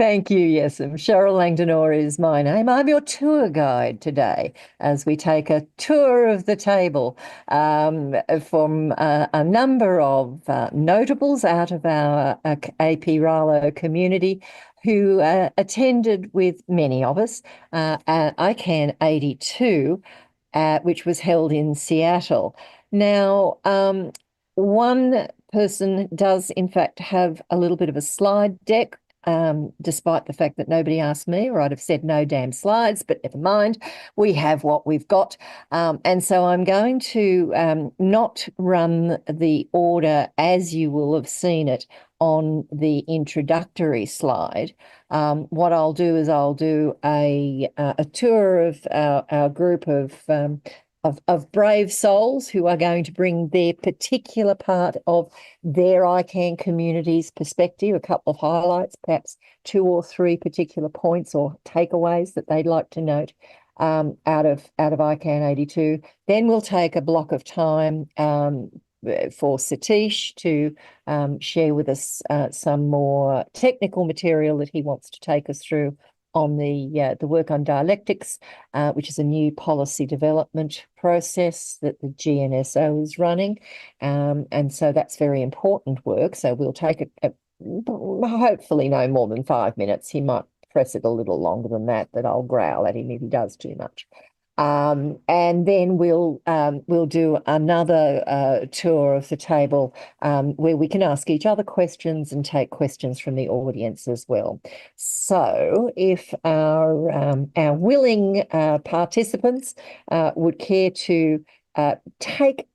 Thank you, Yesem. Cheryl Langdon-Orr is my name. I'm your tour guide today as we take a tour of the table from a number of notables out of our APRALO community who attended with many of us ICANN82, which was held in Seattle. Now, one person does in fact have a little bit of a slide deck, despite the fact that nobody asked me, or I'd have said no damn slides, but never mind, we have what we've got. And so I'm going to not run the order as you will have seen it on the introductory slide. What I'll do is I'll do a tour of our group of brave souls who are going to bring their particular part of their ICANN community's perspective, a couple of highlights, perhaps 2 or 3 particular points or takeaways that they'd like to note out of ICANN82. Then we'll take a block of time for Satish to share with us some more technical material that he wants to take us through on the work on dialectics, which is a new policy development process that the GNSO is running. And so that's very important work. So we'll take hopefully no more than 5 minutes. He might press it a little longer than that, but I'll growl at him if he does too much. And then we'll do another tour of the table where we can ask each other questions and take questions from the audience as well. So if our willing participants would care to take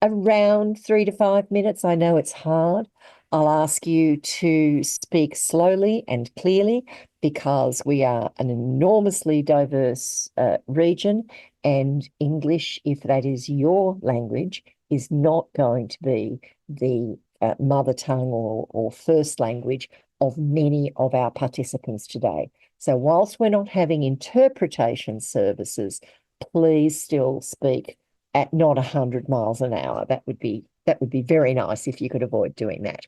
around 3 to 5 minutes, I know it's hard. I'll ask you to speak slowly and clearly because we are an enormously diverse region, and English, if that is your language, is not going to be the mother tongue or first language of many of our participants today. So whilst we're not having interpretation services, please still speak at not 100 miles an hour. That would be very nice if you could avoid doing that.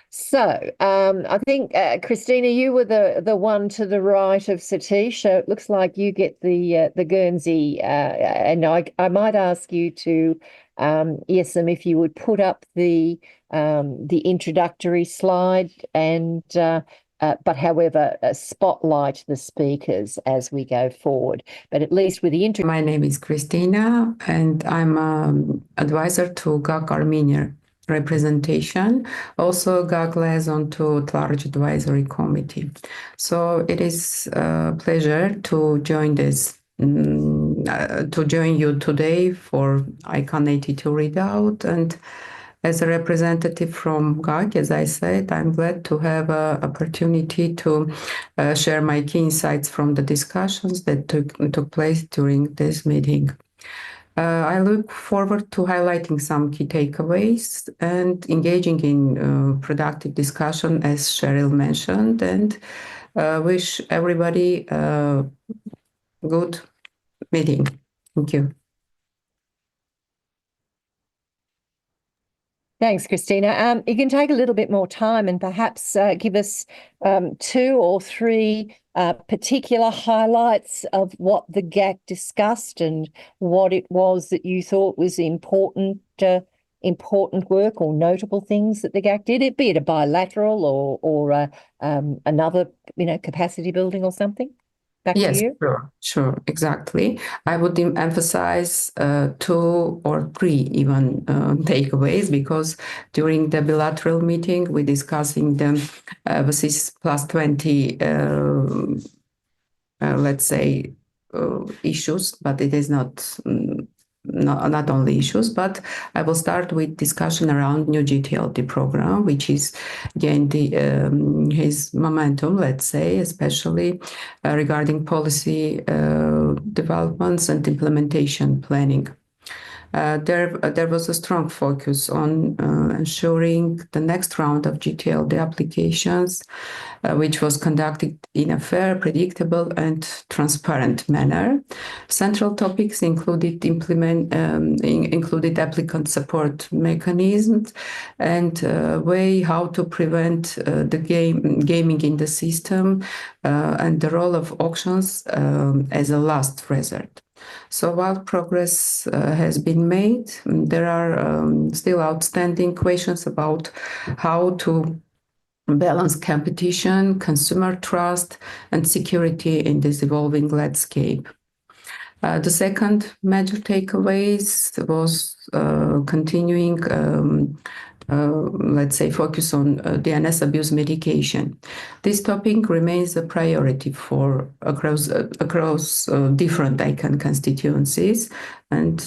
So I think, Kristina, you were the one to the right of Satish. So it looks like you get the Guernsey. And I might ask you to, Yesem, if you would put up the introductory slide and but however, spotlight the speakers as we go forward. But at least with the intro. My name is Kristina, and I'm advisor to GAC Armenia representation, also GAC liaison to at-large advisory committee. So it is a pleasure to join this, to join you today for ICANN82 Readout. And as a representative from GAC, as I said, I'm glad to have an opportunity to share my key insights from the discussions that took place during this meeting. I look forward to highlighting some key takeaways and engaging in productive discussion, as Cheryl mentioned, and wish everybody a good meeting. Thank you. Thanks, Kristina. You can take a little bit more time and perhaps give us 2 or 3 particular highlights of what the GAC discussed and what it was that you thought was important work or notable things that the GAC did, be it a bilateral or another, capacity building or something. Back yes, to you. Sure, exactly. I would emphasize 2 or 3 even takeaways, because during the bilateral meeting, we're discussing the VSIS plus 20, let's say, issues, but it is not only issues, but I will start with discussion around new GTLD program, which is gained his momentum, let's say, especially regarding policy developments and implementation planning. There was a strong focus on ensuring the next round of GTLD applications, which was conducted in a fair, predictable, and transparent manner. Central topics included included applicant support mechanisms and way how to prevent the gaming in the system and the role of auctions as a last resort. So while progress has been made, there are still outstanding questions about how to balance competition, consumer trust, and security in this evolving landscape. The second major takeaways was continuing let's say, focus on DNS abuse mitigation. This topic remains a priority for across different ICANN constituencies and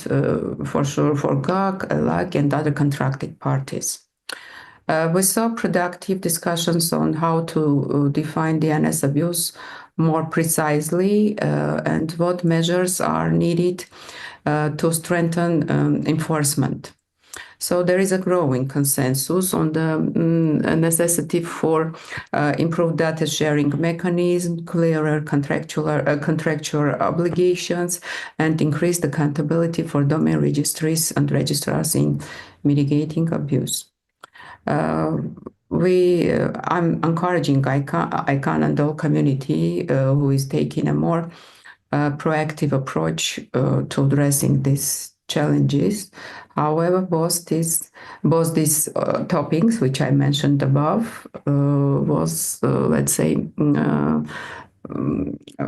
for sure for GAC, LAC, and other contracted parties. We saw productive discussions on how to define DNS abuse more precisely and what measures are needed to strengthen enforcement. So there is a growing consensus on the necessity for improved data sharing mechanism, clearer contractual obligations, and increased accountability for domain registries and registrars in mitigating abuse. I'm encouraging ICANN and all community who is taking a more proactive approach to addressing these challenges. However, both these topics, which I mentioned above, was, let's say,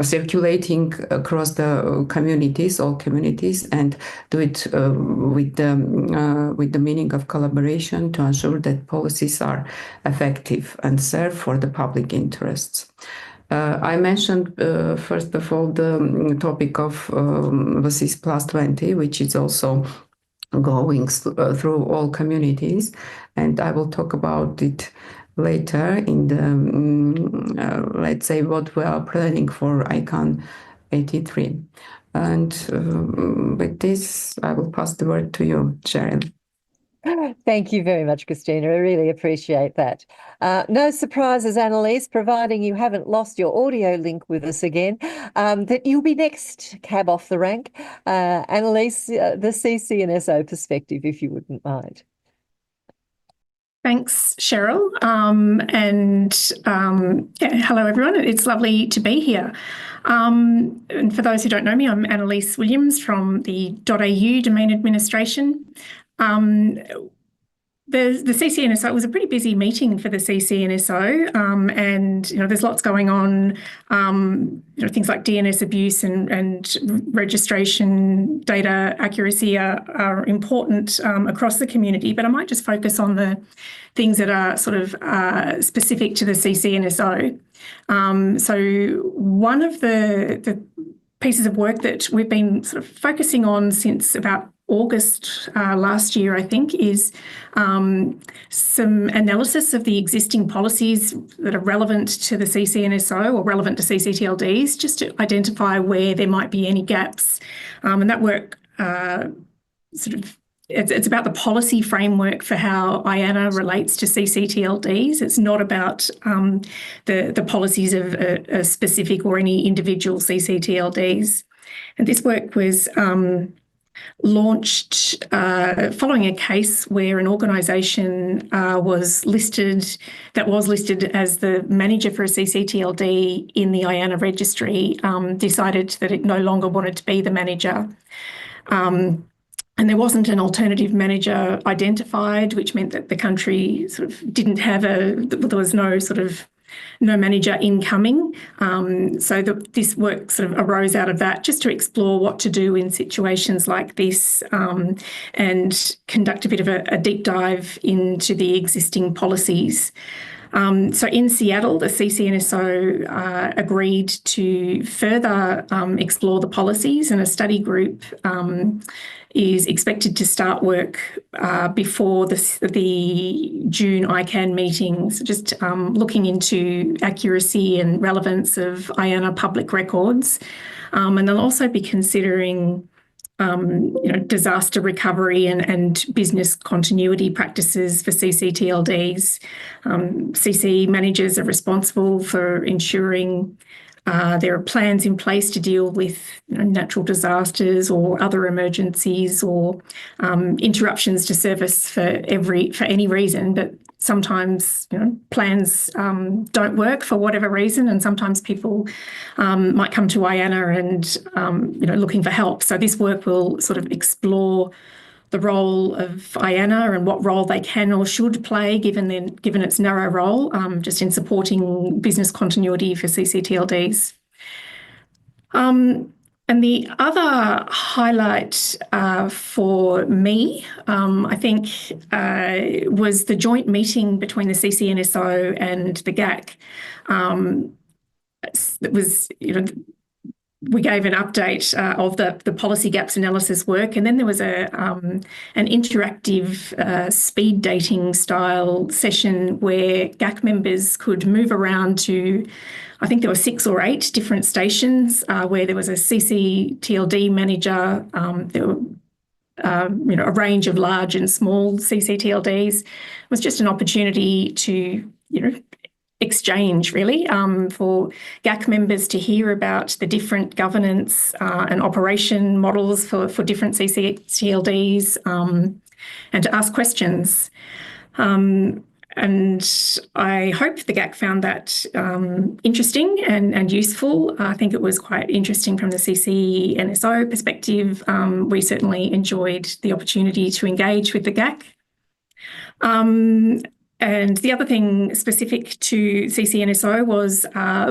circulating across the communities, all communities, and do it with the meaning of collaboration to ensure that policies are effective and serve for the public interests. I mentioned, first of all, the topic of VSIS plus 20, which is also going through all communities, and I will talk about it later in the, let's say, what we are planning for ICANN83. And with this, I will pass the word to you, Cheryl. Thank you very much, Kristina. I really appreciate that. No surprises, Annaliese, providing you haven't lost your audio link with us again, that you'll be next cab off the rank. Annaliese, the ccNSO perspective, if you wouldn't mind. Thanks, Cheryl. Yeah, hello, everyone. It's lovely to be here. And for those who don't know me, I'm Annaliese Williams from the .au domain administration. The ccNSO, it was a pretty busy meeting for the ccNSO, and there's lots going on. Things like DNS abuse and registration data accuracy are important across the community, but I might just focus on the things that are sort of specific to the ccNSO. So one of the pieces of work that we've been sort of focusing on since about August last year, I think, is some analysis of the existing policies that are relevant to the ccNSO or relevant to ccTLDs, just to identify where there might be any gaps. And that work it's about the policy framework for how IANA relates to ccTLDs. It's not about the policies of a specific or any individual ccTLDs. And this work was launched following a case where an organisation was listed as the manager for a ccTLD in the IANA registry, decided that it no longer wanted to be the manager. And there wasn't an alternative manager identified, which meant that the country sort of didn't have there was no manager incoming. So this work sort of arose out of that, just to explore what to do in situations like this, and conduct a bit of a deep dive into the existing policies. So in Seattle, the ccNSO agreed to further explore the policies, and a study group is expected to start work before the June ICANN meetings, just looking into accuracy and relevance of IANA public records. And they'll also be considering disaster recovery and business continuity practices for ccTLDs. CC managers are responsible for ensuring there are plans in place to deal with natural disasters or other emergencies or interruptions to service for any reason. But sometimes plans don't work for whatever reason, and sometimes people might come to IANA and looking for help. So this work will sort of explore the role of IANA and what role they can or should play given its narrow role, just in supporting business continuity for ccTLDs. And the other highlight for me, I think, was the joint meeting between the ccNSO and the GAC. It was, we gave an update of the policy gaps analysis work, and then there was an interactive speed dating style session where GAC members could move around to, I think there were 6 or 8 different stations where there was a ccTLD manager. There were a range of large and small ccTLDs. It was just an opportunity to exchange, really, for GAC members to hear about the different governance and operation models for different ccTLDs, and to ask questions. And I hope the GAC found that interesting and useful. I think it was quite interesting from the ccNSO perspective. We certainly enjoyed the opportunity to engage with the GAC. And the other thing specific to ccNSO was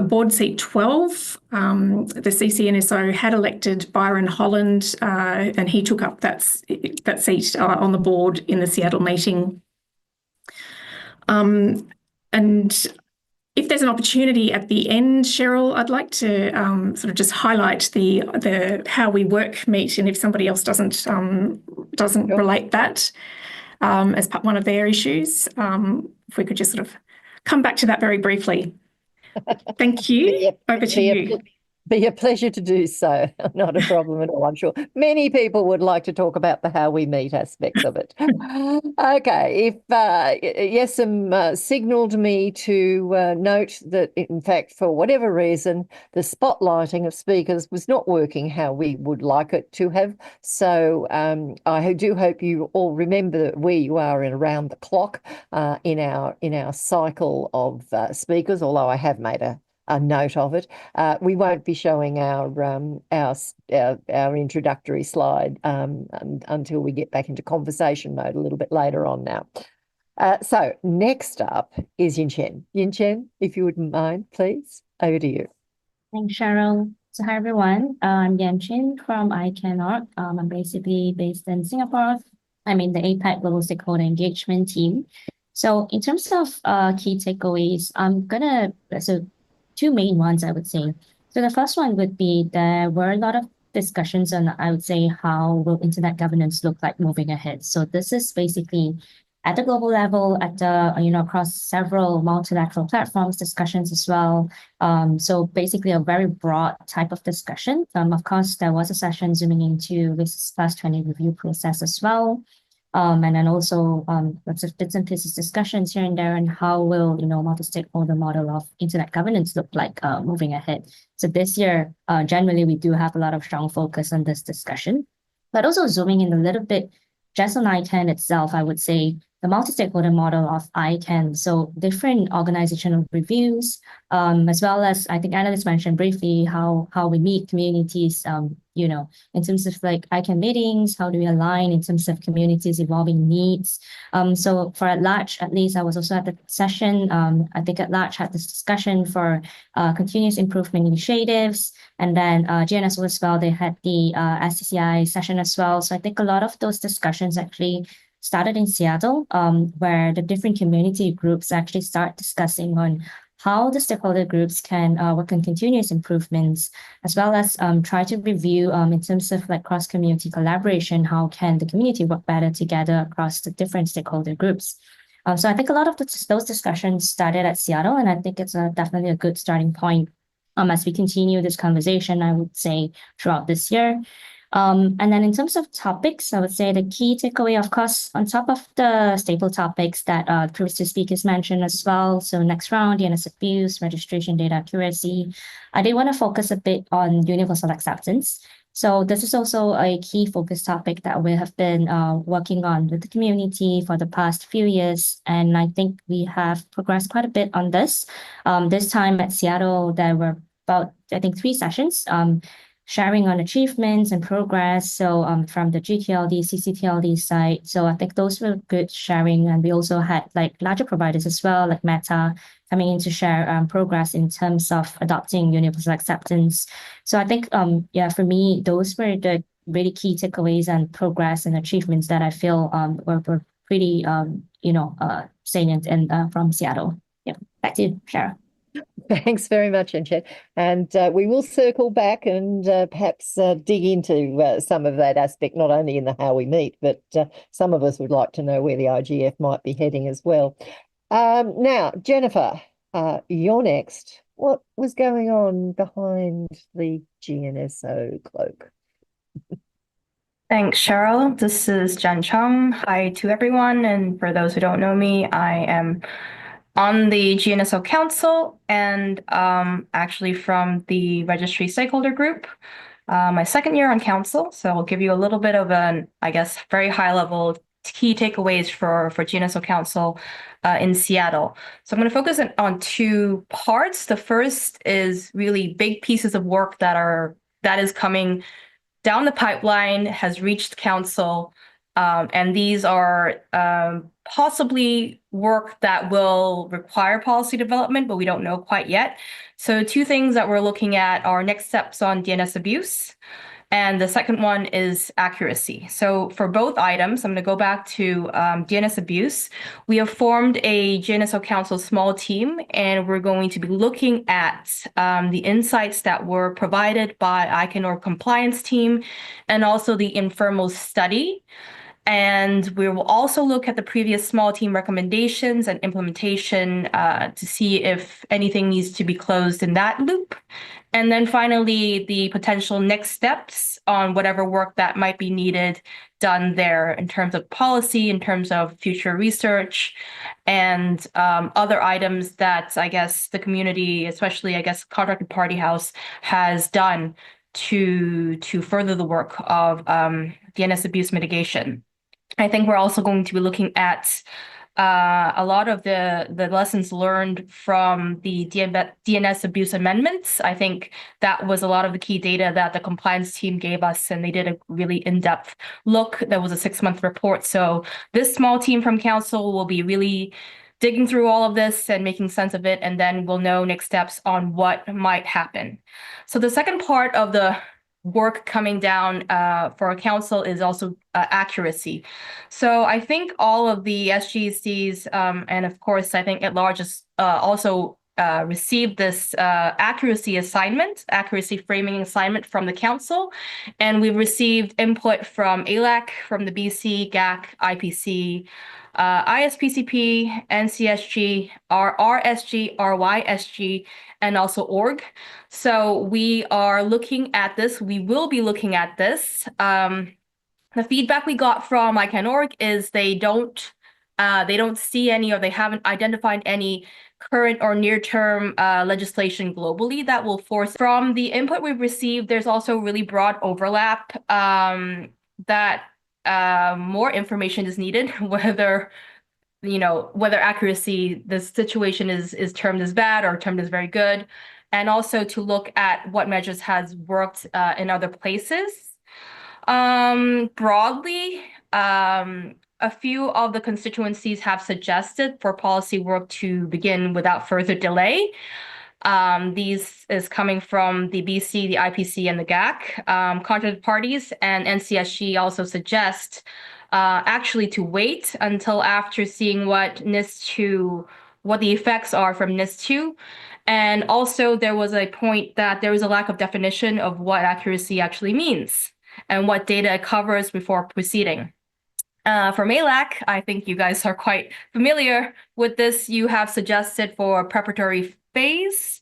board seat 12. The ccNSO had elected Byron Holland, and he took up that seat on the board in the Seattle meeting. And if there's an opportunity at the end, Cheryl, I'd like to sort of just highlight the how we work meet, and if somebody else doesn't relate that as one of their issues, if we could just sort of come back to that very briefly. Thank you. Over to you. Be a pleasure to do so. Not a problem at all, I'm sure. Many people would like to talk about the how we meet aspects of it. Okay, if Yesem signalled me to note that, in fact, for whatever reason, the spotlighting of speakers was not working how we would like it to have. So I do hope you all remember that we are in around the clock in our cycle of speakers, although I have made a note of it. We won't be showing our introductory slide until we get back into conversation mode a little bit later on now. So next up is Yinchen. Yinchen, if you wouldn't mind, please, over to you. Thanks, Cheryl. So hi, everyone. I'm Yinchen from ICANN.org. I'm basically based in Singapore. I'm in the APAC Global Stakeholder Engagement team. So in terms of key takeaways, I'm gonna, so 2 main ones, I would say. So the first one would be there were a lot of discussions on, I would say, how will internet governance look like moving ahead. So this is basically at the global level, at the, across several multilateral platforms, discussions as well. So basically a very broad type of discussion. Of course, there was a session zooming into this plus 20 review process as well. And then also lots of bits and pieces discussions here and there, and how will multi-stakeholder model of internet governance look like moving ahead. So this year, generally, we do have a lot of strong focus on this discussion, but also zooming in a little bit just on ICANN itself, I would say the multi-stakeholder model of ICANN. So different organizational reviews, as well as I think Annaliese mentioned briefly how we meet communities, in terms of like ICANN meetings, how do we align in terms of communities' evolving needs. So for at large, at least I was also at the session, I think at large had this discussion for continuous improvement initiatives, and then GNSO as well, they had the SCCI session as well. So I think a lot of those discussions actually started in Seattle, where the different community groups actually start discussing on how the stakeholder groups can work on continuous improvements, as well as try to review in terms of like cross-community collaboration, how can the community work better together across the different stakeholder groups. So I think a lot of those discussions started at Seattle, and I think it's definitely a good starting point as we continue this conversation, I would say, throughout this year. And then in terms of topics, I would say the key takeaway, of course, on top of the staple topics that previous speakers mentioned as well. So next round, DNS abuse, registration data accuracy. I did want to focus a bit on universal acceptance. So this is also a key focus topic that we have been working on with the community for the past few years. And I think we have progressed quite a bit on this. This time at Seattle, there were about, I think, 3 sessions sharing on achievements and progress. So from the GTLD, ccTLD side. So I think those were good sharing. And we also had like larger providers as well, like Meta, coming in to share progress in terms of adopting universal acceptance. So I think, yeah, for me, those were the really key takeaways and progress and achievements that I feel were pretty, salient and from Seattle. Yeah, back to you, Cheryl. Thanks very much, Enche. And we will circle back and perhaps dig into some of that aspect, not only in the how we meet, but some of us would like to know where the IGF might be heading as well. Now, Jennifer, you're next. What was going on behind the GNSO cloak? Thanks, Cheryl. This is Jen Chung. Hi to everyone. And for those who don't know me, I am on the GNSO Council and actually from the Registry Stakeholder group. My second year on Council, so I'll give you a little bit of an, I guess, very high level key takeaways for GNSO Council in Seattle. So I'm going to focus on 2 parts. The first is really big pieces of work that is coming down the pipeline, has reached Council, and these are possibly work that will require policy development, but we don't know quite yet. So 2 things that we're looking at are next steps on DNS abuse, and the second one is accuracy. So for both items, I'm going to go back to DNS abuse. We have formed a GNSO Council small team, and we're going to be looking at the insights that were provided by ICANN compliance team and also the informal study. And we will also look at the previous small team recommendations and implementation to see if anything needs to be closed in that loop. And then finally, the potential next steps on whatever work that might be needed done there in terms of policy, in terms of future research, and other items that I guess the community, especially I guess Contracted Party House, has done to further the work of DNS abuse mitigation. I think we're also going to be looking at a lot of the lessons learned from the DNS abuse amendments. I think that was a lot of the key data that the compliance team gave us, and they did a really in-depth look. That was a 6-month report. So this small team from Council will be really digging through all of this and making sense of it, and then we'll know next steps on what might happen. So the second part of the work coming down for our Council is also accuracy. So I think all of the SGCs and of course I think at large also received this accuracy framing assignment from the Council, and we've received input from ALAC, from the BC, GAC, IPC, ISPCP, NCSG, RSG, RYSG, and also org. So we are looking at this. We will be looking at this. The feedback we got from ICANN.org is they don't see any, or they haven't identified any current or near-term legislation globally that will force. From the input we've received, there's also really broad overlap that more information is needed, whether accuracy, the situation is termed as bad or termed as very good, and also to look at what measures has worked in other places. Broadly, a few of the constituencies have suggested for policy work to begin without further delay. These is coming from the BC, the IPC, and the GAC. Contracted parties and NCSG also suggest actually to wait until after seeing what NIS2, what the effects are from NIS2. And also there was a point that there was a lack of definition of what accuracy actually means and what data it covers before proceeding. For ALAC, I think you guys are quite familiar with this. You have suggested for preparatory phase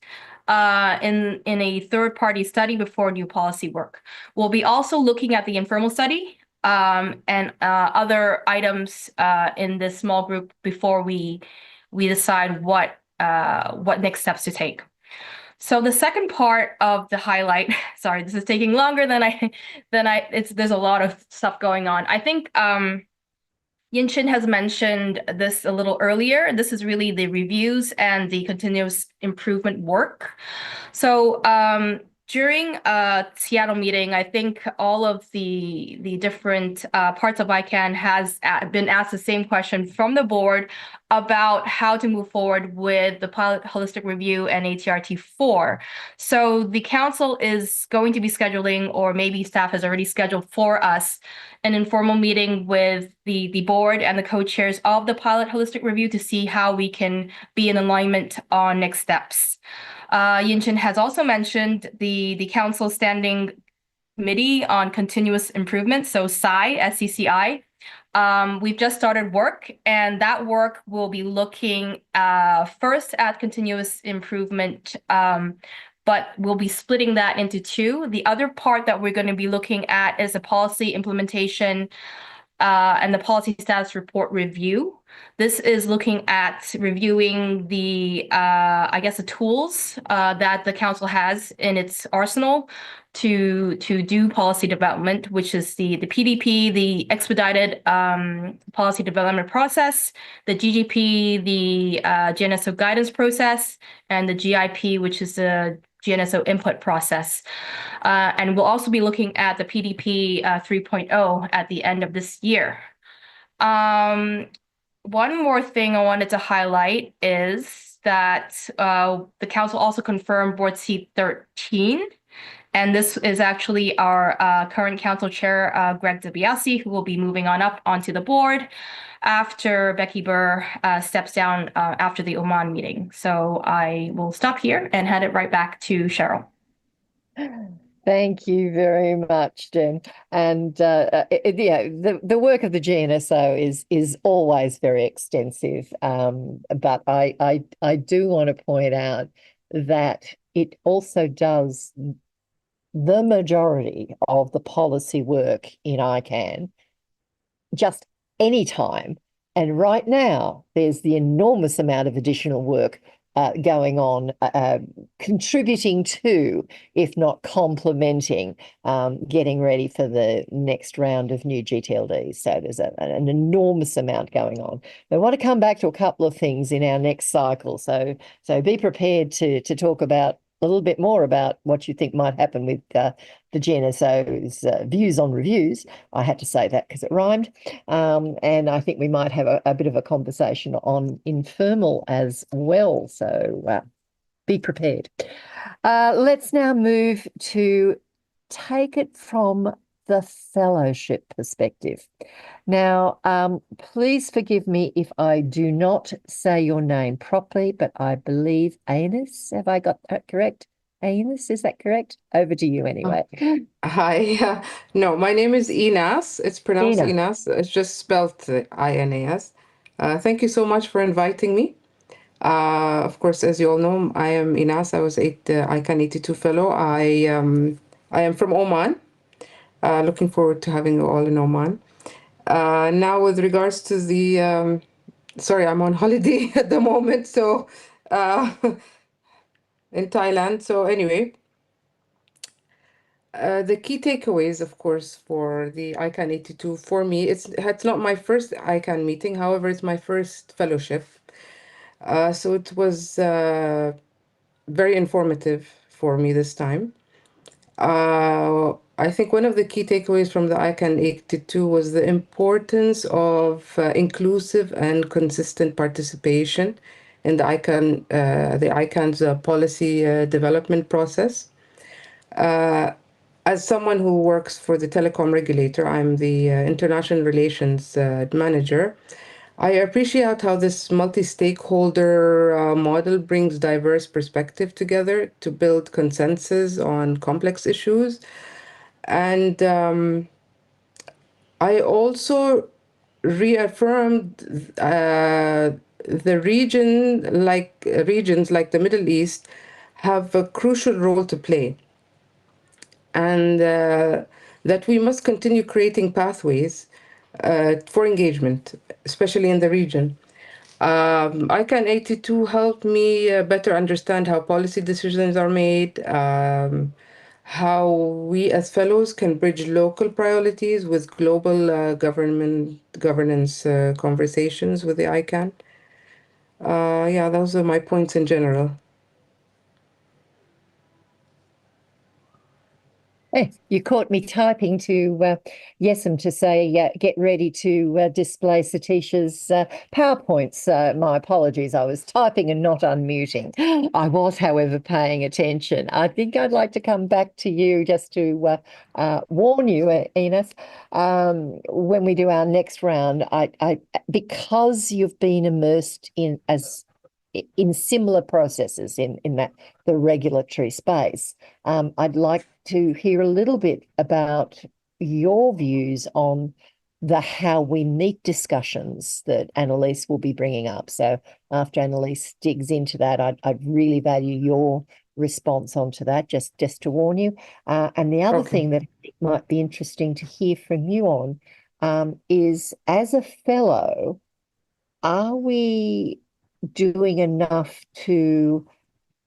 in a third-party study before new policy work. We'll be also looking at the informal study and other items in this small group before we decide what next steps to take. So the second part of the highlight, sorry, this is taking longer there's a lot of stuff going on. I think Yinchin has mentioned this a little earlier. This is really the reviews and the continuous improvement work. So during Seattle meeting, I think all of the different parts of ICANN has been asked the same question from the board about how to move forward with the pilot holistic review and ATRT4. So the council is going to be scheduling, or maybe staff has already scheduled for us, an informal meeting with the board and the co-chairs of the pilot holistic review to see how we can be in alignment on next steps. Yinchin has also mentioned the council standing committee on continuous improvement, so SCCI. We've just started work, and that work will be looking first at continuous improvement, but we'll be splitting that into two. The other part that we're going to be looking at is the policy implementation and the policy status report review. This is looking at reviewing the, I guess, the tools that the council has in its arsenal to do policy development, which is the PDP, the expedited policy development process, the GGP, the GNSO guidance process, and the GIP, which is the GNSO input process. And we'll also be looking at the PDP 3.0 at the end of this year. One more thing I wanted to highlight is that the council also confirmed board seat 13. And this is actually our current council chair, Greg DiBiase, who will be moving on up onto the board after Becky Burr steps down after the Oman meeting. So I will stop here and hand it right back to Cheryl. Thank you very much, Jen. And the work of the GNSO is always very extensive. But I do want to point out that it also does the majority of the policy work in ICANN just any time. And right now, there's the enormous amount of additional work going on, contributing to, if not complementing, getting ready for the next round of new GTLDs. So there's an enormous amount going on. I want to come back to a couple of things in our next cycle. So be prepared to talk about a little bit more about what you think might happen with the GNSO's views on reviews. I had to say that because it rhymed. And I think we might have a bit of a conversation on informal as well. So be prepared. Let's now move to take it from the fellowship perspective. Now, please forgive me if I do not say your name properly, but I believe Einas. Have I got that correct? Einas, is that correct? Over to you anyway. Hi. No, my name is Einas. It's pronounced Einas. Einas. It's just spelled INAS. Thank you so much for inviting me. Of course, as you all know, I am Einas. I was ICANN82 fellow. I am from Oman. Looking forward to having you all in Oman. Now, with regards to the, sorry, I'm on holiday at the moment, so in Thailand. So anyway, the key takeaways, of course, for the ICANN82, for me, it's not my first ICANN meeting. However, it's my first fellowship. So it was very informative for me this time. I think one of the key takeaways from the ICANN82 was the importance of inclusive and consistent participation in the ICANN's policy development process. As someone who works for the telecom regulator, I'm the international relations manager. I appreciate how this multi-stakeholder model brings diverse perspective together to build consensus on complex issues. And I also reaffirmed the regions like the Middle East have a crucial role to play, and that we must continue creating pathways for engagement, especially in the region. ICANN82 helped me better understand how policy decisions are made, how we as fellows can bridge local priorities with global governance conversations with the ICANN. Yeah, those are my points in general. Hey, you caught me typing to Yesem to say, get ready to display Satish's PowerPoints. My apologies, I was typing and not unmuting. I was, however, paying attention. I think I'd like to come back to you just to warn you, Einas, when we do our next round, because you've been immersed in similar processes in the regulatory space, I'd like to hear a little bit about your views on the how we meet discussions that Annaliese will be bringing up. So after Annaliese digs into that, I'd really value your response onto that, just to warn you. And the other thing that might be interesting to hear from you on is, as a fellow, are we doing enough to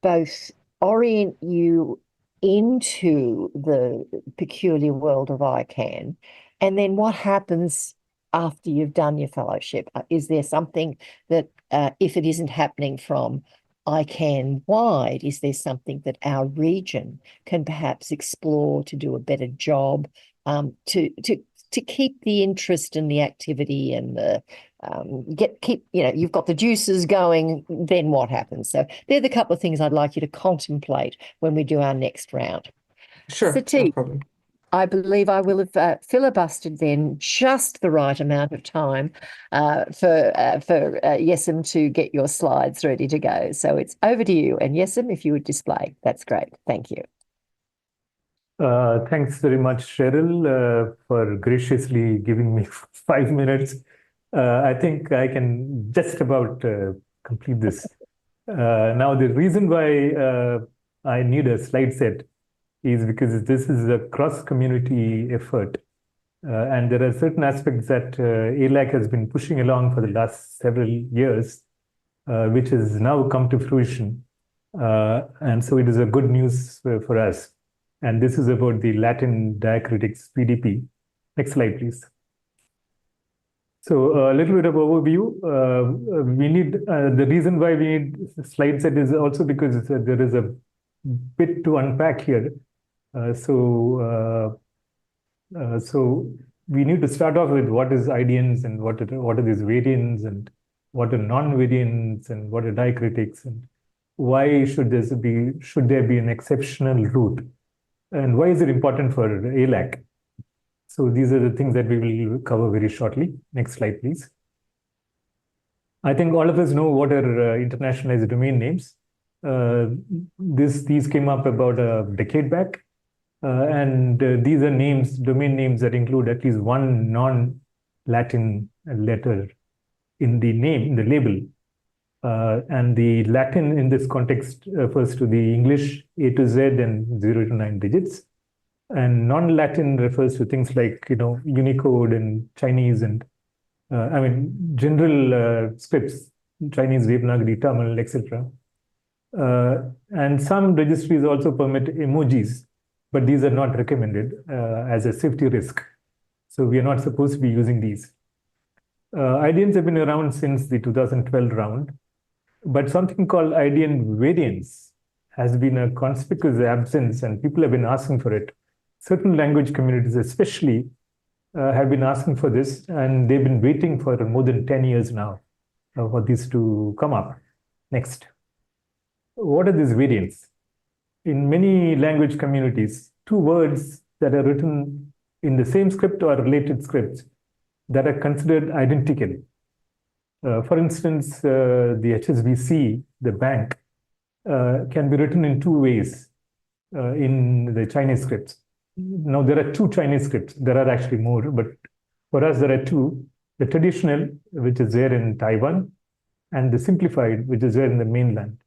both orient you into the peculiar world of ICANN, and then what happens after you've done your fellowship? Is there something that, if it isn't happening from ICANN wide, is there something that our region can perhaps explore to do a better job, to keep the interest and the activity and the you've got the juices going, then what happens? So they're the couple of things I'd like you to contemplate when we do our next round. Sure, Satish, no problem. I believe I will have filibustered then just the right amount of time for Yesem to get your slides ready to go. So it's over to you. And Yesem, if you would display, that's great. Thank you. Thanks very much, Cheryl, for graciously giving me 5 minutes. I think I can just about complete this. Now, the reason why I need a slide set is because this is a cross-community effort. And there are certain aspects that ALAC has been pushing along for the last several years, which has now come to fruition. And so it is a good news for us. And this is about the Latin diacritics PDP. Next slide, please. So a little bit of overview. We need the reason why we need slide set is also because there is a bit to unpack here. So we need to start off with what is IDNs and what are these variants and what are non-variants and what are diacritics and why should there be an exceptional route, and why is it important for ALAC? So these are the things that we will cover very shortly. Next slide, please. I think all of us know what are internationalized domain names. These came up about a decade back. And these are domain names that include at least one non-Latin letter in the label. And the Latin in this context refers to the English A to Z and 0 to 9 digits. And non-Latin refers to things like, Unicode and Chinese and, general scripts, Chinese, Devanagari, Tamil, etc. And some registries also permit emojis, but these are not recommended as a safety risk. So we are not supposed to be using these. IDNs have been around since the 2012 round, but something called IDN variants has been a conspicuous absence, and people have been asking for it. Certain language communities especially have been asking for this, and they've been waiting for more than 10 years now for this to come up. Next. What are these variants? In many language communities, two words that are written in the same script or related scripts that are considered identical. For instance, the HSBC, the bank, can be written in two ways in the Chinese scripts. Now, there are two Chinese scripts. There are actually more, but for us, there are two. The traditional, which is there in Taiwan, and the simplified, which is there in the mainland.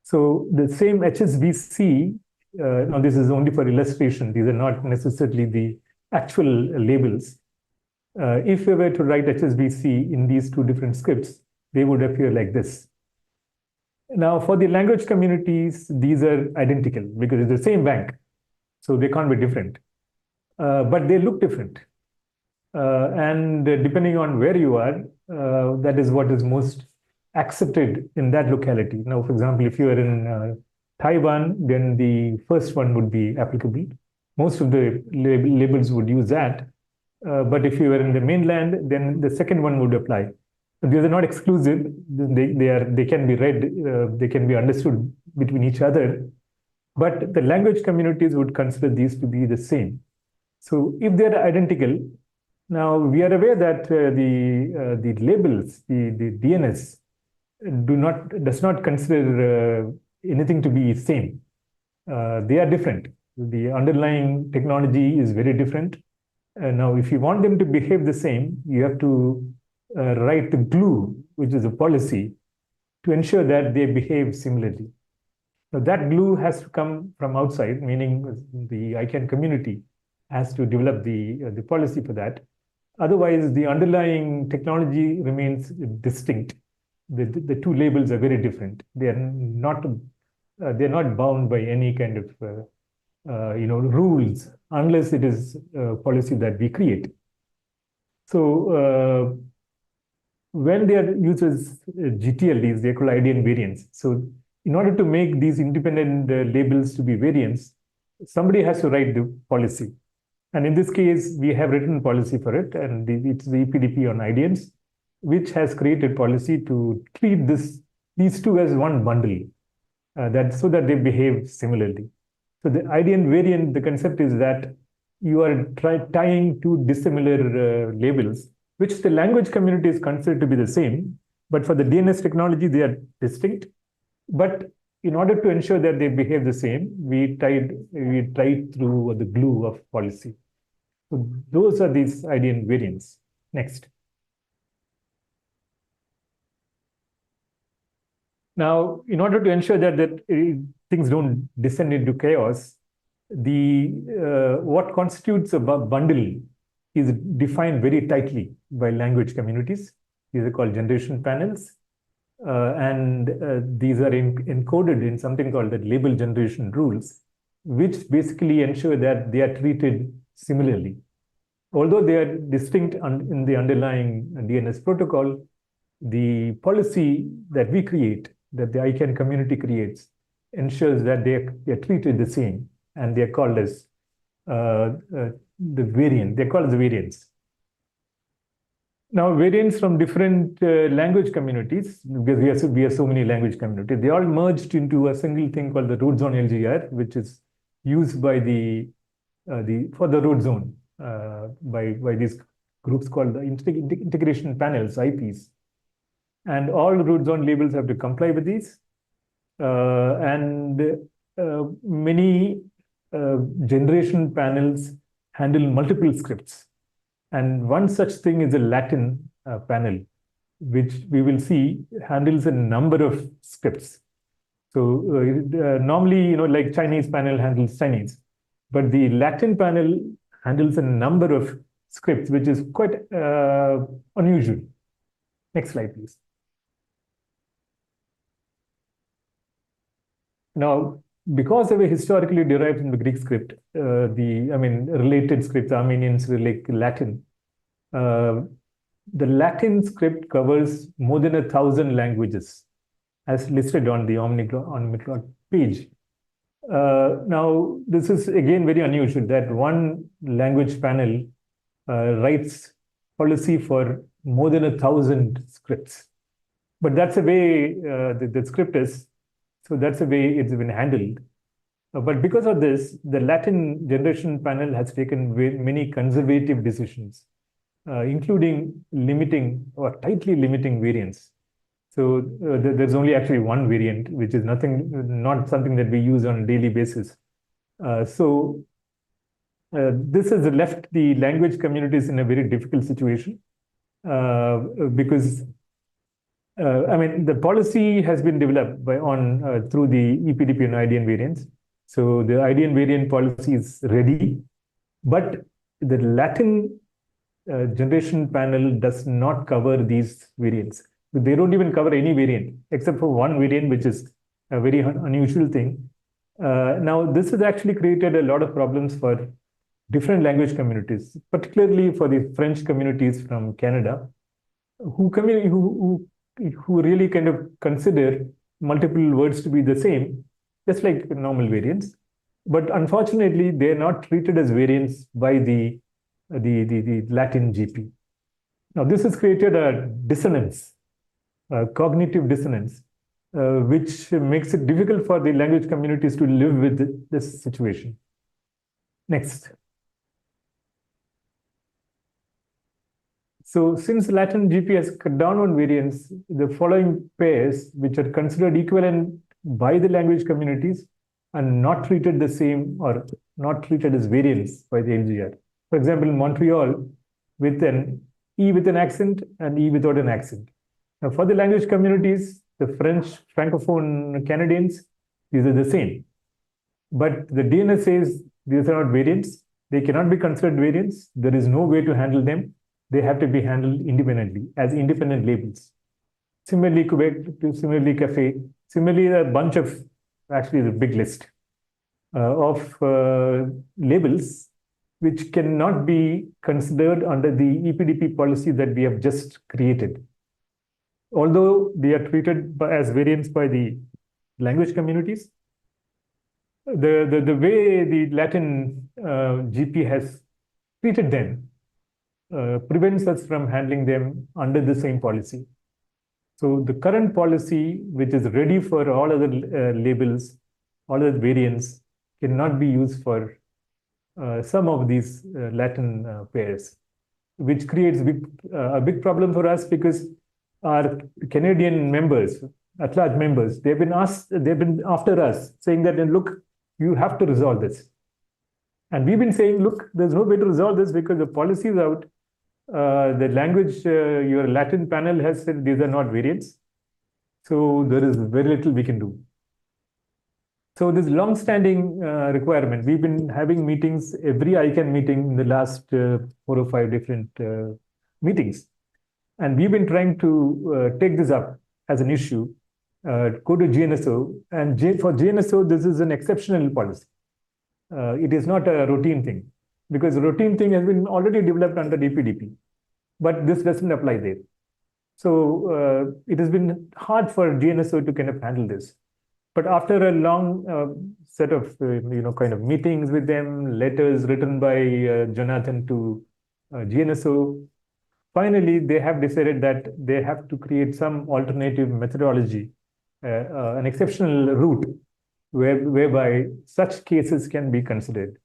So the same HSBC, now this is only for illustration, these are not necessarily the actual labels. If we were to write HSBC in these two different scripts, they would appear like this. Now, for the language communities, these are identical because it's the same bank, so they can't be different. But they look different. And depending on where you are, that is what is most accepted in that locality. Now, for example, if you are in Taiwan, then the first one would be applicable. Most of the labels would use that. But if you are in the mainland, then the second one would apply. These are not exclusive. They can be read, they can be understood between each other. But the language communities would consider these to be the same. So if they are identical, now we are aware that the labels, the DNS, does not consider anything to be same. They are different. The underlying technology is very different. Now, if you want them to behave the same, you have to write the glue, which is a policy, to ensure that they behave similarly. Now, that glue has to come from outside, meaning the ICANN community has to develop the policy for that. Otherwise, the underlying technology remains distinct. The two labels are very different. They are not bound by any kind of rules unless it is a policy that we create. So when they are used as GTLDs, they are called ID and variants. So in order to make these independent labels to be variants, somebody has to write the policy. And in this case, we have written policy for it, and it's the EPDP on IDNs, which has created policy to treat these two as one bundle, so that they behave similarly. So the IDN variant, the concept is that you are tying two dissimilar labels, which the language community is considered to be the same, but for the DNS technology, they are distinct. But in order to ensure that they behave the same, we tried through the glue of policy. So those are these IDN variants. Next. Now, in order to ensure that things don't descend into chaos, what constitutes a bundle is defined very tightly by language communities. These are called generation panels. And these are encoded in something called the label generation rules, which basically ensure that they are treated similarly. Although they are distinct in the underlying DNS protocol, the policy that we create, that the ICANN community creates, ensures that they are treated the same, and they are called as the variant. They're called as variants. Now, variants from different language communities, because we have so many language communities, they all merged into a single thing called the root zone LGR, which is used by for the root zone by these groups called the integration panels, IPs. And all root zone labels have to comply with these. Many generation panels handle multiple scripts. And one such thing is a Latin panel, which we will see handles a number of scripts. So normally, like Chinese panel handles Chinese, but the Latin panel handles a number of scripts, which is quite unusual. Next slide, please. Now, because they were historically derived from the Greek script, related scripts, Armenians were like Latin. The Latin script covers more than 1,000 languages, as listed on the Omnicloud page. Now, this is again very unusual that one language panel writes policy for more than 1,000 scripts. But that's the way the script is. So that's the way it's been handled. But because of this, the Latin generation panel has taken many conservative decisions, including limiting or tightly limiting variants. So there's only actually one variant, which is not something that we use on a daily basis. This has left the language communities in a very difficult situation because I mean, the policy has been developed through the EPDP and IDN variants. So the IDN variant policy is ready, but the Latin generation panel does not cover these variants. They don't even cover any variant except for one variant, which is a very unusual thing. Now, this has actually created a lot of problems for different language communities, particularly for the French communities from Canada, who really kind of consider multiple words to be the same, just like normal variants. But unfortunately, they're not treated as variants by the Latin GP. Now, this has created a dissonance, a cognitive dissonance, which makes it difficult for the language communities to live with this situation. Next. So since Latin GP has cut down on variants, the following pairs, which are considered equivalent by the language communities, are not treated the same or not treated as variants by the LGR. For example, in Montreal, with an E with an accent and E without an accent. Now, for the language communities, the French Francophone Canadians, these are the same. But the DNS says these are not variants. They cannot be considered variants. There is no way to handle them. They have to be handled independently as independent labels. Similarly, Quebec, similarly, Cafe, similarly, a bunch of, actually, the big list of labels which cannot be considered under the EPDP policy that we have just created. Although they are treated as variants by the language communities, the way the Latin GP has treated them prevents us from handling them under the same policy. So the current policy, which is ready for all other labels, all other variants, cannot be used for some of these Latin pairs, which creates a big problem for us because our Canadian members, at-large members, they've been after us, saying that, look, you have to resolve this. And we've been saying, look, there's no way to resolve this because the policy is out. The language, your Latin panel has said these are not variants. So there is very little we can do. So this long-standing requirement, we've been having meetings, every ICANN meeting in the last 4 or 5 different meetings. And we've been trying to take this up as an issue, go to GNSO. And for GNSO, this is an exceptional policy. It is not a routine thing, because the routine thing has been already developed under DPDP, but this doesn't apply there. So it has been hard for GNSO to kind of handle this. But after a long set of kind of meetings with them, letters written by Jonathan to GNSO, finally they have decided that they have to create some alternative methodology, an exceptional route whereby such cases can be considered.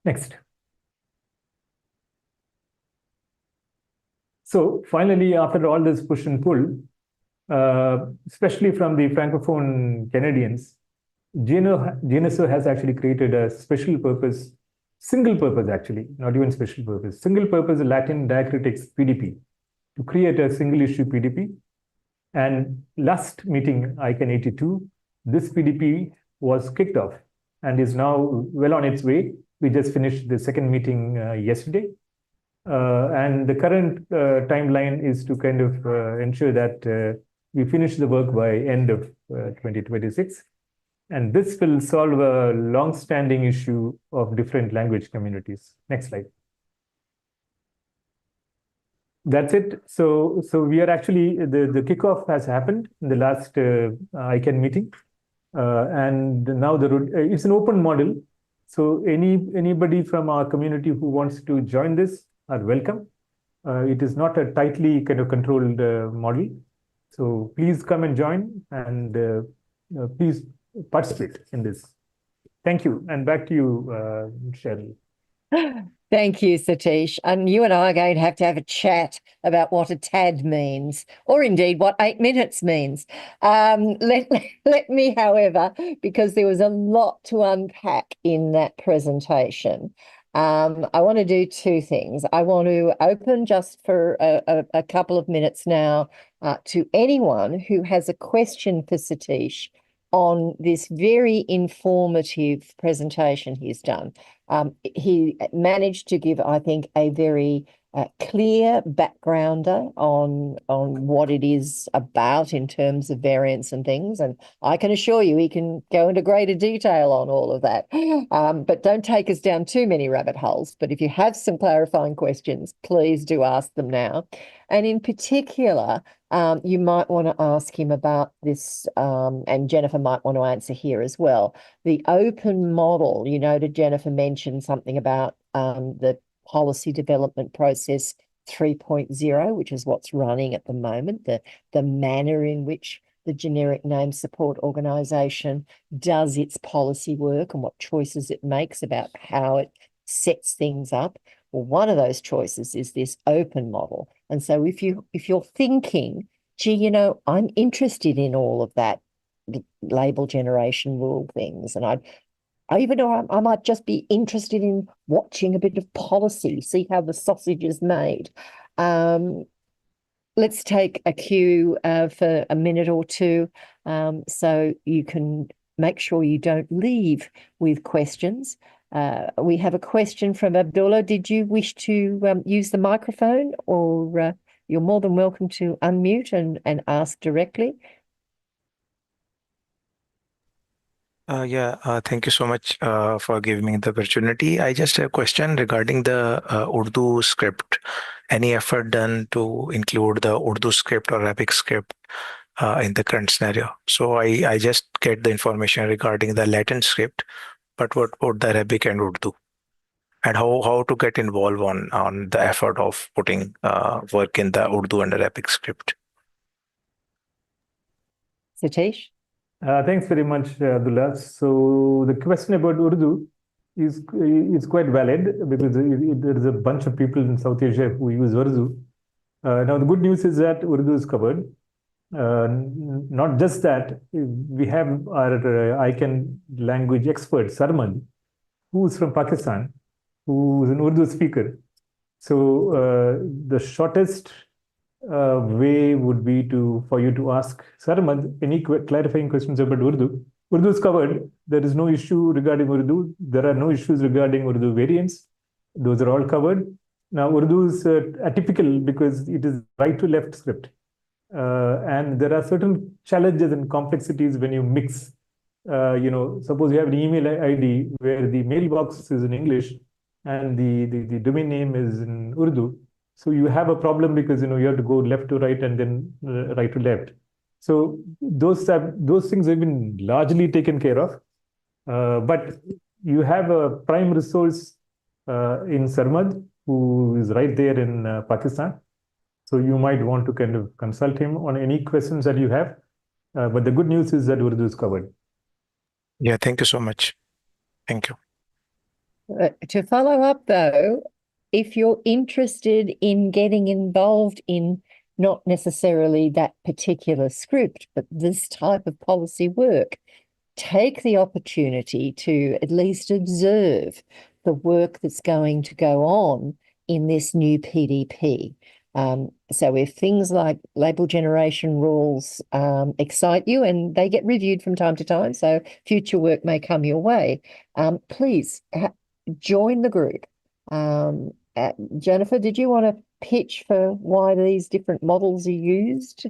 Next. So finally, after all this push and pull, especially from the Francophone Canadians, GNSO has actually created a special purpose, single purpose actually, not even special purpose, single purpose Latin diacritics PDP to create a single issue PDP. And last meeting, ICANN82, this PDP was kicked off and is now well on its way. We just finished the second meeting yesterday. And the current timeline is to kind of ensure that we finish the work by end of 2026. And this will solve a long-standing issue of different language communities. Next slide. That's it. So we are actually, the kickoff has happened in the last ICANN meeting. And now it's an open model. So anybody from our community who wants to join this are welcome. It is not a tightly kind of controlled model. So please come and join and please participate in this. Thank you. And back to you, Cheryl. Thank you, Satish. And you and I are going to have a chat about what a TAD means, or indeed what 8 minutes means. Let me, however, because there was a lot to unpack in that presentation, I want to do two things. I want to open just for a couple of minutes now to anyone who has a question for Satish on this very informative presentation he's done. He managed to give, I think, a very clear backgrounder on what it is about in terms of variants and things. And I can assure you he can go into greater detail on all of that. But don't take us down too many rabbit holes. But if you have some clarifying questions, please do ask them now. And in particular, you might want to ask him about this, and Jennifer might want to answer here as well. The open model, you know, Jennifer mentioned something about the policy development process 3.0, which is what's running at the moment, the manner in which the Generic Name Support Organisation does its policy work and what choices it makes about how it sets things up. Well, one of those choices is this open model. And so if you're thinking, gee, you know, I'm interested in all of that label generation rule things, and I even know I might just be interested in watching a bit of policy, see how the sausage is made. Let's take a cue for a minute or two so you can make sure you don't leave with questions. We have a question from Abdullah. Did you wish to use the microphone, or you're more than welcome to unmute and ask directly? Thank you so much for giving me the opportunity. I just have a question regarding the Urdu script. Any effort done to include the Urdu script or Arabic script in the current scenario? So I just get the information regarding the Latin script, but what about the Arabic and Urdu? And how to get involved on the effort of putting work in the Urdu and Arabic script? Satish? Thanks very much, Abdullah. So the question about Urdu is quite valid, because there is a bunch of people in South Asia who use Urdu. Now, the good news is that Urdu is covered. Not just that, we have our ICANN language expert, Sarmad, who is from Pakistan, who is an Urdu speaker. So the shortest way would be for you to ask Sarmad any clarifying questions about Urdu. Urdu is covered. There is no issue regarding Urdu. There are no issues regarding Urdu variants. Those are all covered. Now, Urdu is atypical because it is right to left script. And there are certain challenges and complexities when you mix. Suppose you have an email ID where the mailbox is in English and the domain name is in Urdu. So you have a problem because you have to go left to right and then right to left. So those things have been largely taken care of. But you have a prime resource in Sarmad, who is right there in Pakistan. So you might want to kind of consult him on any questions that you have. But the good news is that Urdu is covered. Yeah, thank you so much. Thank you. To follow up, though, if you're interested in getting involved in not necessarily that particular script, but this type of policy work, take the opportunity to at least observe the work that's going to go on in this new PDP. So if things like label generation rules excite you, and they get reviewed from time to time, so future work may come your way, please join the group. Jennifer, did you want to pitch for why these different models are used?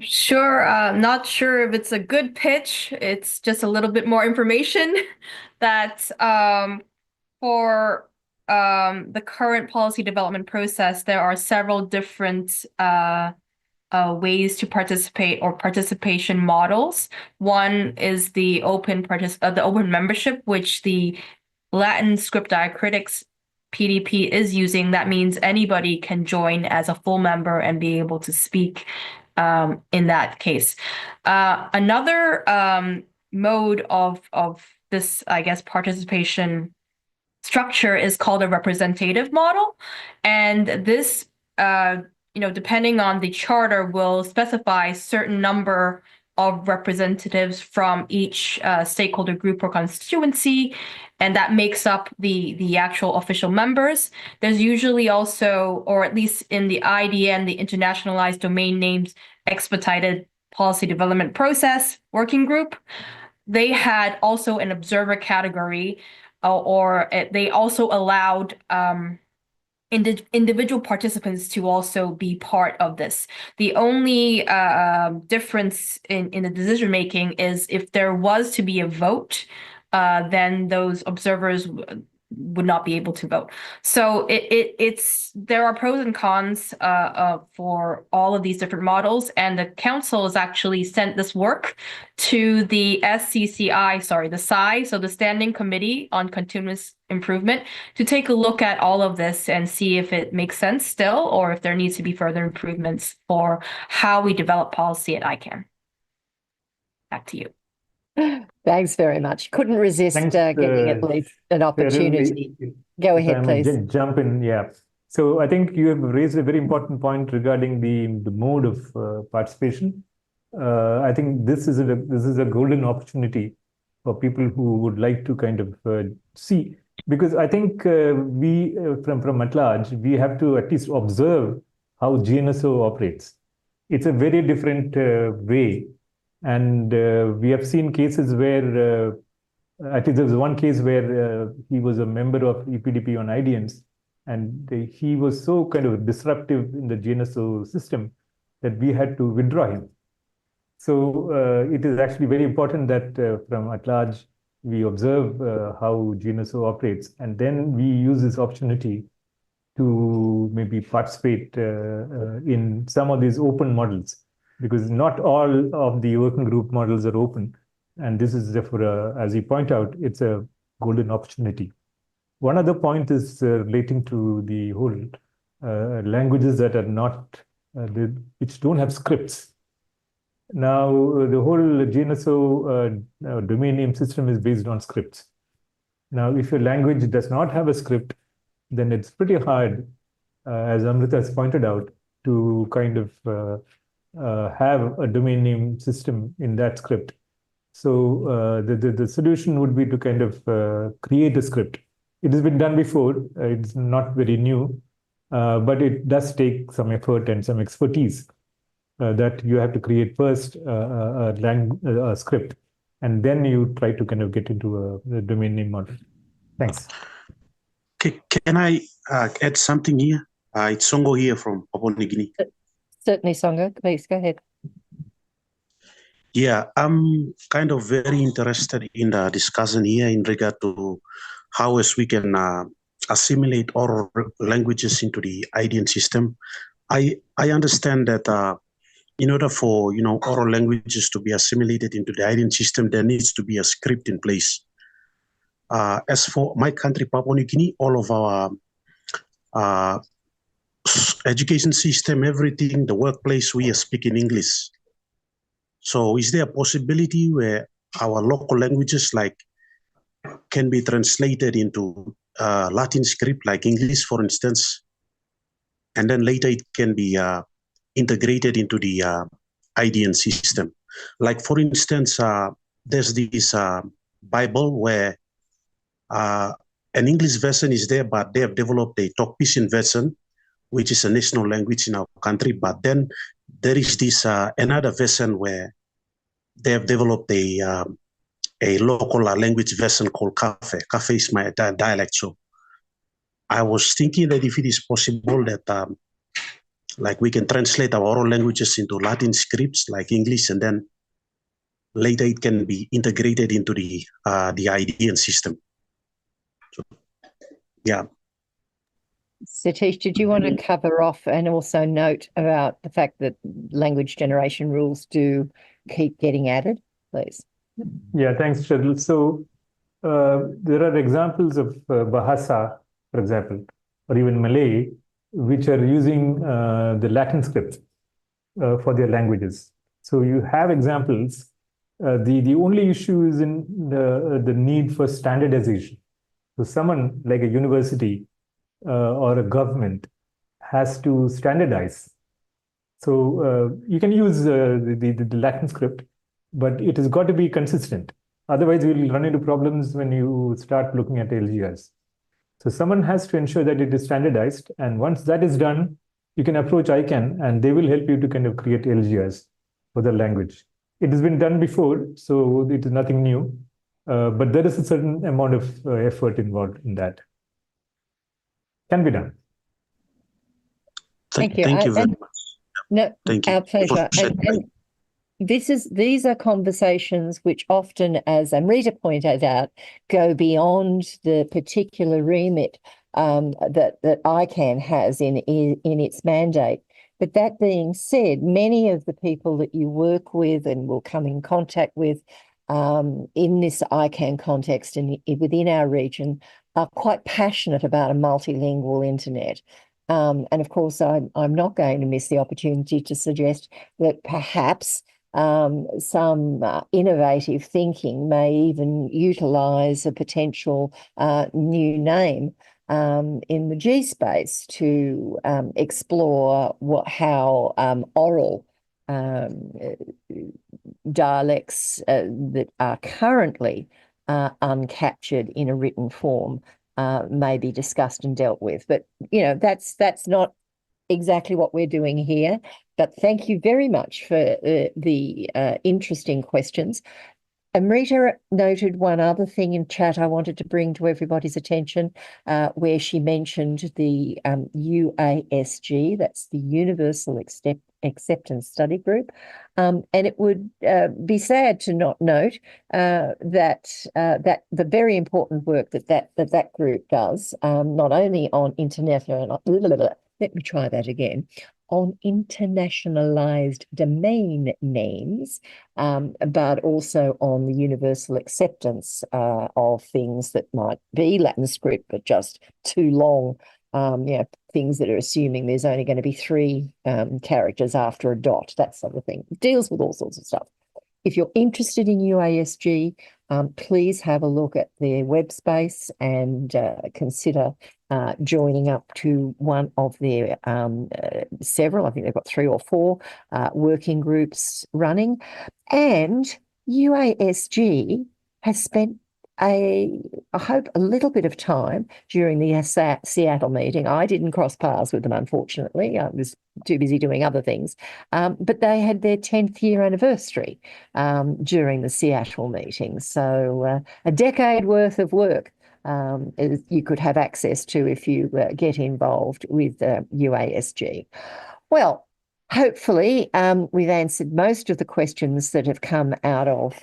Sure. Not sure if it's a good pitch. It's just a little bit more information that for the current policy development process, there are several different ways to participate, or participation models. One is the open membership, which the Latin script diacritics PDP is using. That means anybody can join as a full member and be able to speak in that case. Another mode of this, I guess, participation structure is called a representative model. And this, depending on the charter, will specify certain number of representatives from each stakeholder group or constituency, and that makes up the actual official members. There's usually also, or at least in the IDN, the Internationalized Domain Names Expedited Policy Development Process Working Group, they had also an observer category, or they also allowed individual participants to also be part of this. The only difference in the decision making is if there was to be a vote, then those observers would not be able to vote. So there are pros and cons for all of these different models, and the council has actually sent this work to the SCCI, the SCI, so the Standing Committee on Continuous Improvement, to take a look at all of this and see if it makes sense still, or if there needs to be further improvements for how we develop policy at ICANN. Back to you. Thanks very much. Couldn't resist getting at least an opportunity. Go ahead, please. Jump in, yeah. So I think you have raised a very important point regarding the mode of participation. I think this is a golden opportunity for people who would like to kind of see, because I think we from at large, we have to at least observe how GNSO operates. It's a very different way. And we have seen cases where, I think there was one case where he was a member of EPDP on IDNs, and he was so kind of disruptive in the GNSO system that we had to withdraw him. So it is actually very important that from at large, we observe how GNSO operates, and then we use this opportunity to maybe participate in some of these open models, because not all of the working group models are open. And this is therefore, as you point out, it's a golden opportunity. One other point is relating to the whole languages that are not, which don't have scripts. Now, the whole GNSO domain name system is based on scripts. Now, if your language does not have a script, then it's pretty hard, as Amrita has pointed out, to kind of have a domain name system in that script. So the solution would be to kind of create a script. It has been done before. It's not very new, but it does take some effort and some expertise that you have to create first a script, and then you try to kind of get into a domain name model. Thanks. Can I add something here? It's Songo here from Papua New Guinea. Certainly, Songo. Please go ahead. Yeah, I'm kind of very interested in the discussion here in regard to how as we can assimilate oral languages into the IDN system. I understand that in order for oral languages to be assimilated into the IDN system, there needs to be a script in place. As for my country, Papua New Guinea, all of our education system, everything, the workplace, we are speaking English. So is there a possibility where our local languages can be translated into Latin script, like English, for instance, and then later it can be integrated into the IDN system? Like, for instance, there's this Bible where an English version is there, but they have developed a Tok-Pisin version, which is a national language in our country. But then there is this another version where they have developed a local language version called Kafe. Kafe is my dialect. So I was thinking that if it is possible that we can translate our oral languages into Latin scripts like English, and then later it can be integrated into the IDN system. So, yeah. Satish, did you want to cover off and also note about the fact that language generation rules do keep getting added, please? Yeah, thanks, Cheryl. So there are examples of Bahasa, for example, or even Malay, which are using the Latin script for their languages. So you have examples. The only issue is in the need for standardization. So someone like a university or a government has to standardize. So you can use the Latin script, but it has got to be consistent. Otherwise, you will run into problems when you start looking at LGRs. So someone has to ensure that it is standardized. And once that is done, you can approach ICANN and they will help you to kind of create LGRs for the language. It has been done before, so it is nothing new. But there is a certain amount of effort involved in that. Can be done. Thank you. Thank you very much. No, Thank you. our pleasure. And these are conversations which often, as Amrita pointed out, go beyond the particular remit that ICANN has in its mandate. But that being said, many of the people that you work with and will come in contact with in this ICANN context and within our region are quite passionate about a multilingual internet. And of course, I'm not going to miss the opportunity to suggest that perhaps some innovative thinking may even utilise a potential new name in the G space to explore how oral dialects that are currently uncaptured in a written form may be discussed and dealt with. But, you know, that's not exactly what we're doing here. But thank you very much for the interesting questions. Amrita noted one other thing in chat I wanted to bring to everybody's attention, where she mentioned the UASG, that's the Universal Acceptance Study Group. And it would be sad to not note that the very important work that group does, not only on international, let me try that again, on internationalized domain names, but also on the universal acceptance of things that might be Latin script, but just too long, things that are assuming there's only going to be 3 characters after a dot, that sort of thing. It deals with all sorts of stuff. If you're interested in UASG, please have a look at their web space and consider joining up to one of their several, I think they've got 3 or 4 working groups running. And UASG has spent I hope a little bit of time during the Seattle meeting. I didn't cross paths with them, unfortunately. I was too busy doing other things. But they had their 10th year anniversary during the Seattle meeting. So a decade worth of work you could have access to if you get involved with UASG. Well, hopefully we've answered most of the questions that have come out of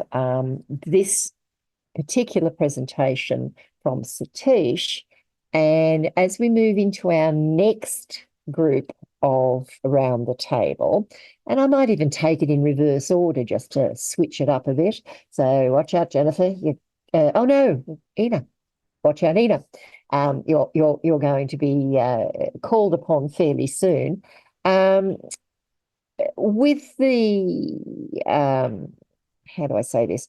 this particular presentation from Satish. And as we move into our next group of around the table, and I might even take it in reverse order just to switch it up a bit. So watch out, Jennifer. Oh no, Ina. Watch out, Ina. You're going to be called upon fairly soon. With the how do I say this?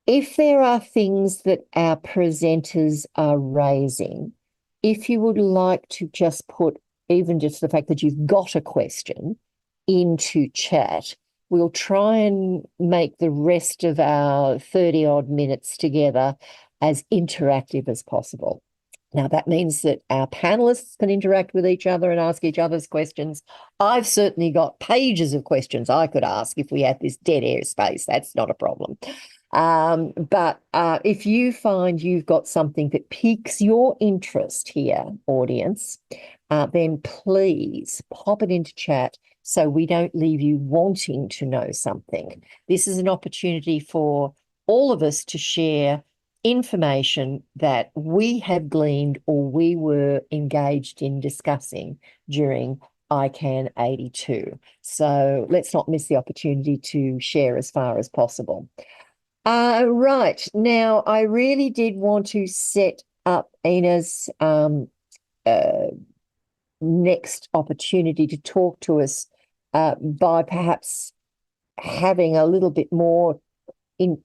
If there are things that our presenters are raising, if you would like to just put even just the fact that you've got a question into chat, we'll try and make the rest of our 30-odd minutes together as interactive as possible. Now, that means that our panelists can interact with each other and ask each other's questions. I've certainly got pages of questions I could ask if we had this dead air space. That's not a problem. But if you find you've got something that piques your interest here, audience, then please pop it into chat so we don't leave you wanting to know something. This is an opportunity for all of us to share information that we have gleaned or we were engaged in discussing during ICANN82. So let's not miss the opportunity to share as far as possible. Right, now I really did want to set up Einas' next opportunity to talk to us by perhaps having a little bit more in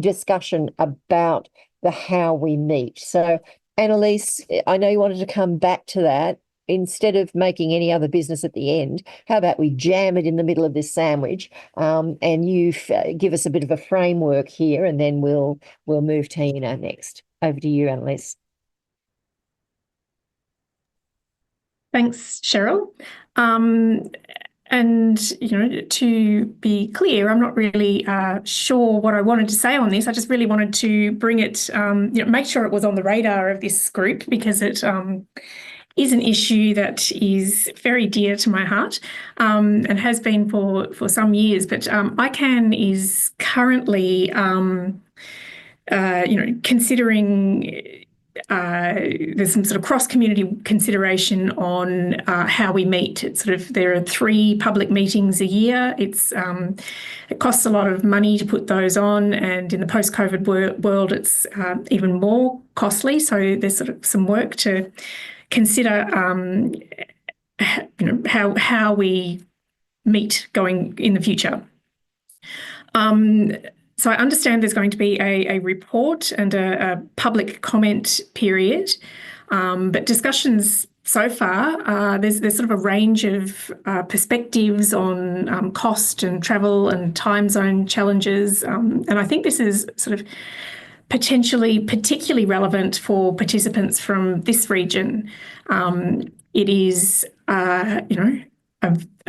discussion about the how we meet. So Annaliese, I know you wanted to come back to that. instead of making any other business at the end, how about we jam it in the middle of this sandwich, and you give us a bit of a framework here, and then we'll move to Einas next. Over to you, Annaliese. Thanks, Cheryl. And, to be clear, I'm not really sure what I wanted to say on this. I just really wanted to bring it, make sure it was on the radar of this group, because it is an issue that is very dear to my heart, and has been for some years. But ICANN is currently, considering. There's some sort of cross-community consideration on how we meet. It's there are 3 public meetings a year. It costs a lot of money to put those on, and in the post-COVID world, it's even more costly. So there's some work to consider, how we meet going in the future. So I understand there's going to be a report and a public comment period, but discussions so far, there's sort of a range of perspectives on cost and travel and time zone challenges, and I think this is sort of potentially particularly relevant for participants from this region. It is,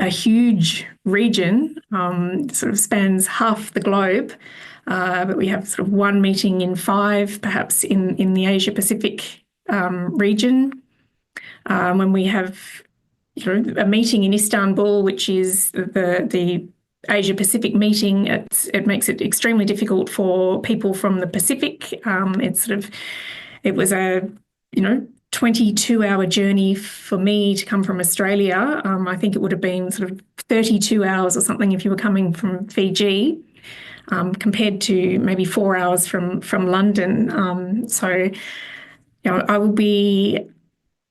a huge region, sort of spans half the globe, but we have sort of 1 meeting in 5, perhaps in the Asia Pacific region. When we have, a meeting in Istanbul, which is the Asia Pacific meeting, it makes it extremely difficult for people from the Pacific. It was a 22-hour journey for me to come from Australia. I think it would have been sort of 32 hours or something if you were coming from Fiji, compared to maybe 4 hours from London. So, I will be.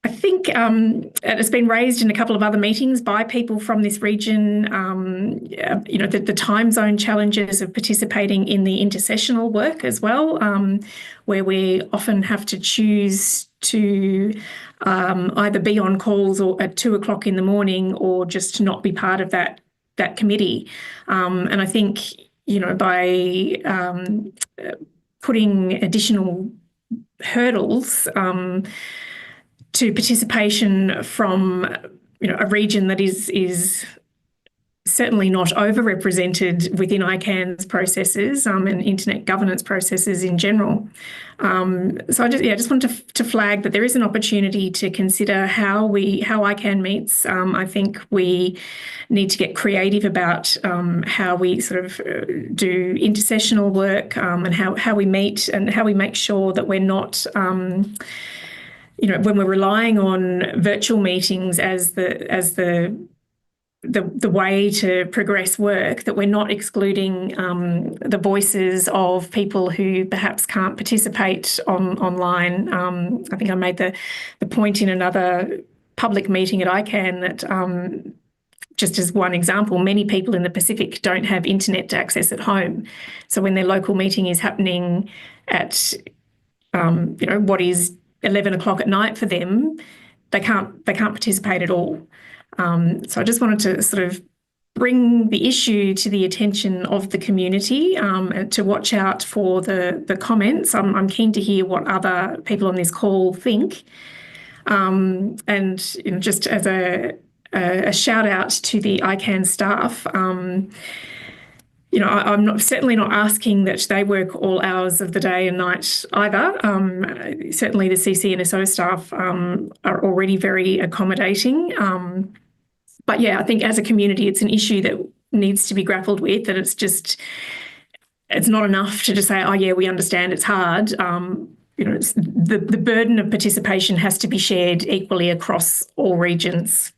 I think it's been raised in a couple of other meetings by people from this region, the time zone challenges of participating in the intersessional work as well, where we often have to choose to either be on calls or at 2 o'clock in the morning, or just not be part of that committee. And I think, by putting additional hurdles to participation from a region that is certainly not overrepresented within ICANN's processes and internet governance processes in general. So I just wanted to flag that there is an opportunity to consider how ICANN meets. I think we need to get creative about how we sort of do intersessional work, and how we meet, and how we make sure that we're not when we're relying on virtual meetings as the way to progress work, that we're not excluding the voices of people who perhaps can't participate online. I think I made the point in another public meeting at ICANN that, just as one example, many people in the Pacific don't have internet access at home. So when their local meeting is happening at, what is 11 o'clock at night for them, they can't participate at all. So I just wanted to sort of bring the issue to the attention of the community, and to watch out for the comments. I'm keen to hear what other people on this call think. And just as a shout out to the ICANN staff, I'm certainly not asking that they work all hours of the day and night either. Certainly the ccNSO staff are already very accommodating. But yeah, I think as a community, it's an issue that needs to be grappled with, and it's not enough to just say, oh yeah, we understand it's hard. The burden of participation has to be shared equally across all regions.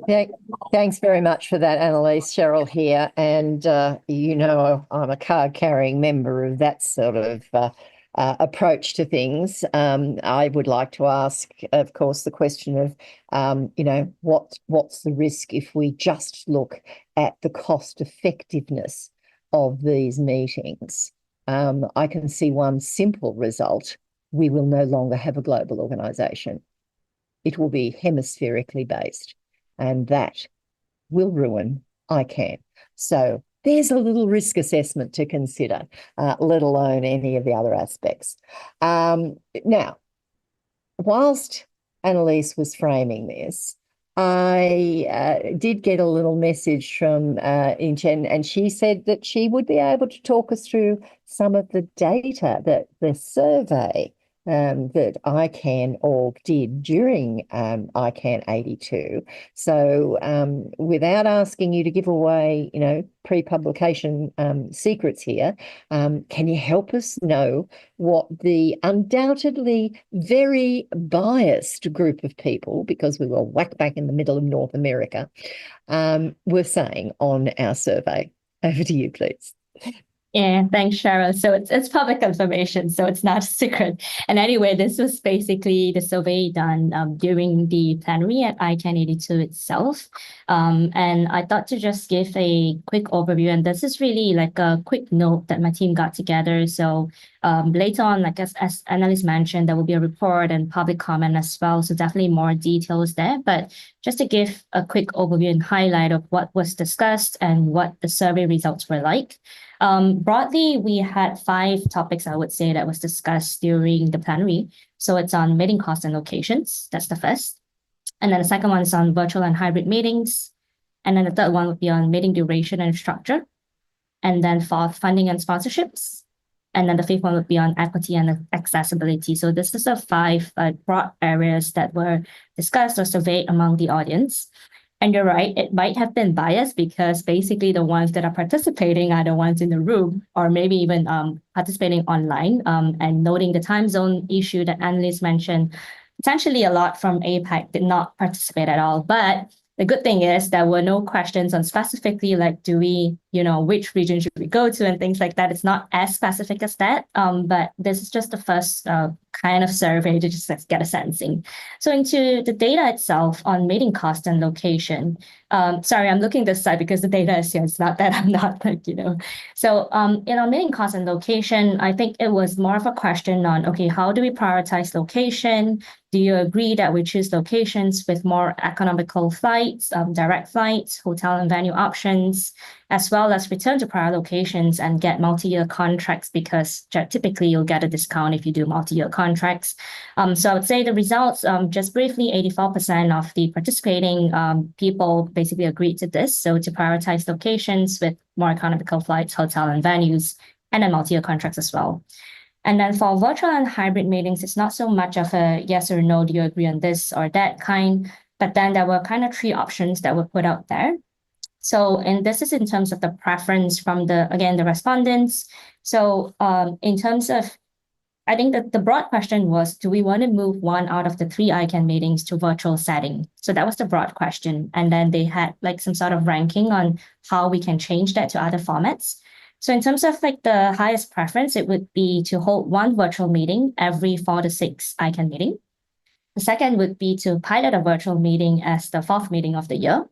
Yeah, thanks very much for that, Annaliese. Cheryl here, and I'm a card-carrying member of that sort of approach to things. I would like to ask, of course, the question of, what's the risk if we just look at the cost effectiveness of these meetings? I can see one simple result we will no longer have a global organisation. It will be hemispherically based, and that will ruin ICANN. So there's a little risk assessment to consider, let alone any of the other aspects. Now, whilst Annaliese was framing this, I did get a little message from Inchen, and she said that she would be able to talk us through some of the data that the survey that ICANN.org did during ICANN82. So without asking you to give away, pre-publication secrets here, can you help us know what the undoubtedly very biased group of people, because we were whack back in the middle of North America, were saying on our survey? Over to you, please. Yeah, thanks, Cheryl. So it's public information, so it's not a secret. And anyway, this was basically the survey done during the plenary at ICANN82 itself. And I thought to just give a quick overview, and this is really like a quick note that my team got together. So later on, like as Annaliese mentioned, there will be a report and public comment as well. So definitely more details there. But just to give a quick overview and highlight of what was discussed and what the survey results were like. Broadly, we had 5 topics, I would say, that was discussed during the plenary. So it's on meeting costs and locations. That's the first. And then the second one is on virtual and hybrid meetings. And then the third one would be on meeting duration and structure. And then fourth, funding and sponsorships. And then the fifth one would be on equity and accessibility. So this is the 5 broad areas that were discussed or surveyed among the audience. And you're right, it might have been biased because basically the ones that are participating are the ones in the room, or maybe even participating online. And noting the time zone issue that Annaliese mentioned, potentially a lot from APAC did not participate at all. But the good thing is there were no questions on specifically like, do we, which region should we go to and things like that. It's not as specific as that. But this is just the first kind of survey to just get a sensing. So into the data itself on meeting cost and location. Sorry, I'm looking this side because the data is here. It's not that I'm not So meeting cost and location, I think it was more of a question on, okay, how do we prioritize location? Do you agree that we choose locations with more economical flights, direct flights, hotel and venue options, as well as return to prior locations and get multi-year contracts, because typically you'll get a discount if you do multi-year contracts. So I would say the results, just briefly, 84% of the participating people basically agreed to this. So to prioritize locations with more economical flights, hotel and venues, and then multi-year contracts as well. And then for virtual and hybrid meetings, it's not so much of a yes or no, do you agree on this or that kind, but then there were kind of 3 options that were put out there. So, and this is in terms of the preference from the respondents. So in terms of, I think that the broad question was, do we want to move 1 out of the 3 ICANN meetings to virtual setting? So that was the broad question. And then they had like some sort of ranking on how we can change that to other formats. So in terms of like the highest preference, it would be to hold 1 virtual meeting every 4 to 6 ICANN meeting. The second would be to pilot a virtual meeting as the 4th meeting of the year.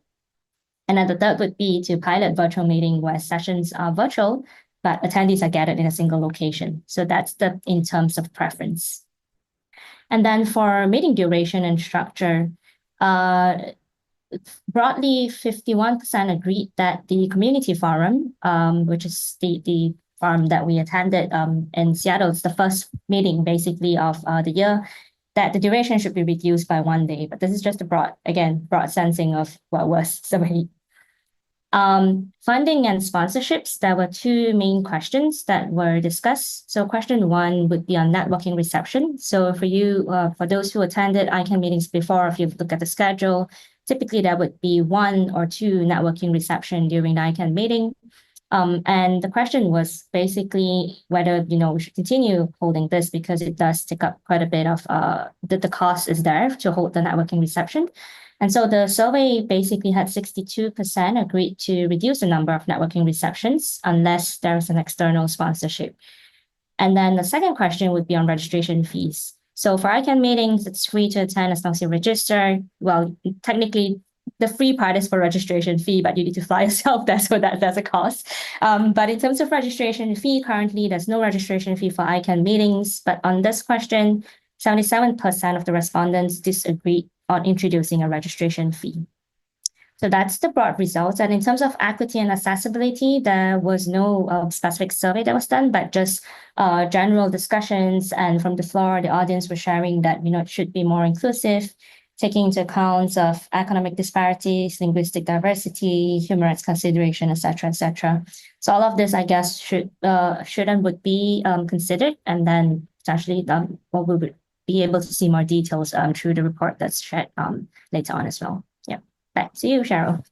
And then the third would be to pilot virtual meeting where sessions are virtual, but attendees are gathered in a single location. So that's in terms of preference. And then for meeting duration and structure, broadly 51% agreed that the community forum, which is the forum that we attended in Seattle, it's the first meeting basically of the year, that the duration should be reduced by 1 day. But this is just a broad sensing of what was surveyed. Funding and sponsorships, there were 2 main questions that were discussed. So question 1 would be on networking reception. So for you, for those who attended ICANN meetings before, if you look at the schedule, typically there would be 1 or 2 networking reception during the ICANN meeting. And the question was basically whether, we should continue holding this because it does take up quite a bit of, the cost is there to hold the networking reception. And so the survey basically had 62% agreed to reduce the number of networking receptions unless there's an external sponsorship. And then the second question would be on registration fees. So for ICANN meetings, it's free to attend as long as you register. Well, technically, the free part is for registration fee, but you need to fly yourself. That's a cost. But in terms of registration fee, currently there's no registration fee for ICANN meetings. But on this question, 77% of the respondents disagreed on introducing a registration fee. So that's the broad results. And in terms of equity and accessibility, there was no specific survey that was done, but just general discussions. And from the floor, the audience were sharing that, it should be more inclusive, taking into account of economic disparities, linguistic diversity, human rights consideration, et cetera, et cetera. So all of this, I guess, should and would be considered. And then potentially we would be able to see more details through the report that's shared later on as well. Yeah. Back to you, Cheryl.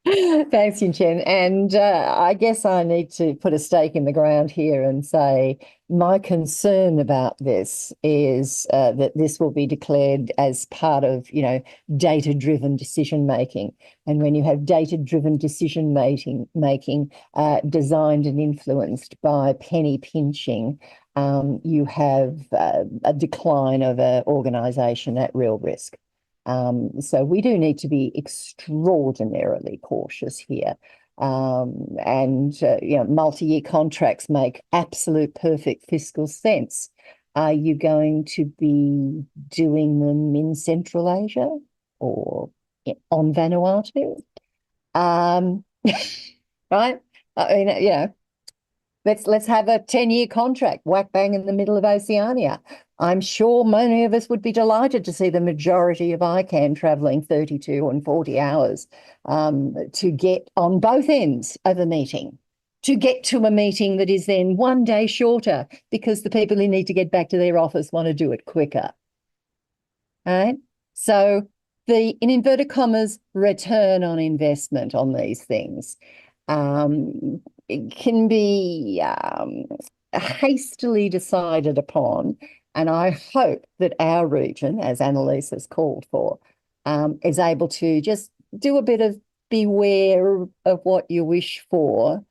Thanks, Yunchen. And I guess I need to put a stake in the ground here and say my concern about this is that this will be declared as part of, data-driven decision-making. And when you have data-driven decision-making designed and influenced by penny pinching, you have a decline of an organisation at real risk. So we do need to be extraordinarily cautious here. Multi-year contracts make absolute perfect fiscal sense. Are you going to be doing them in Central Asia or on Vanuatu? Right? Let's have a 10-year contract whack bang in the middle of Oceania. I'm sure many of us would be delighted to see the majority of ICANN travelling 32 and 40 hours to get on both ends of a meeting, to get to a meeting that is then one day shorter because the people who need to get back to their office want to do it quicker. Right? So the, in inverted commas, return on investment on these things it can be hastily decided upon. And I hope that our region, as Annaliese has called for, is able to just do a bit of beware of what you wish for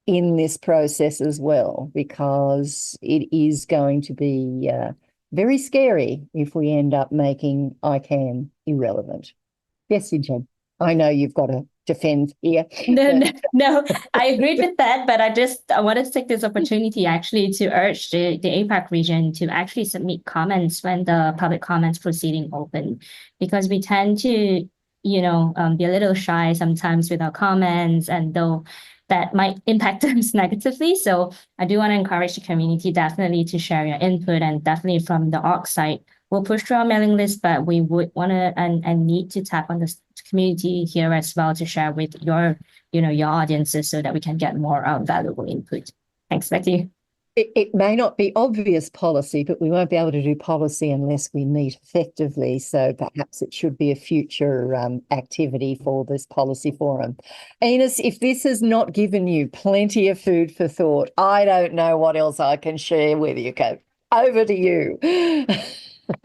in this process as well, because it is going to be very scary if we end up making ICANN irrelevant. Yes, Yunchen, I know you've got to defend here. No, I agreed with that, but I wanted to take this opportunity actually to urge the APAC region to actually submit comments when the public comments proceeding open, because we tend to, be a little shy sometimes with our comments, and though that might impact us negatively. So I do want to encourage the community definitely to share your input, and definitely from the org side, we'll push through our mailing list, but we would want to and need to tap on the community here as well to share with your audiences so that we can get more valuable input. Thanks, back to you. It may not be obvious policy, but we won't be able to do policy unless we meet effectively. So perhaps it should be a future activity for this policy forum. Einas, if this has not given you plenty of food for thought, I don't know what else I can share with you. Okay, over to you.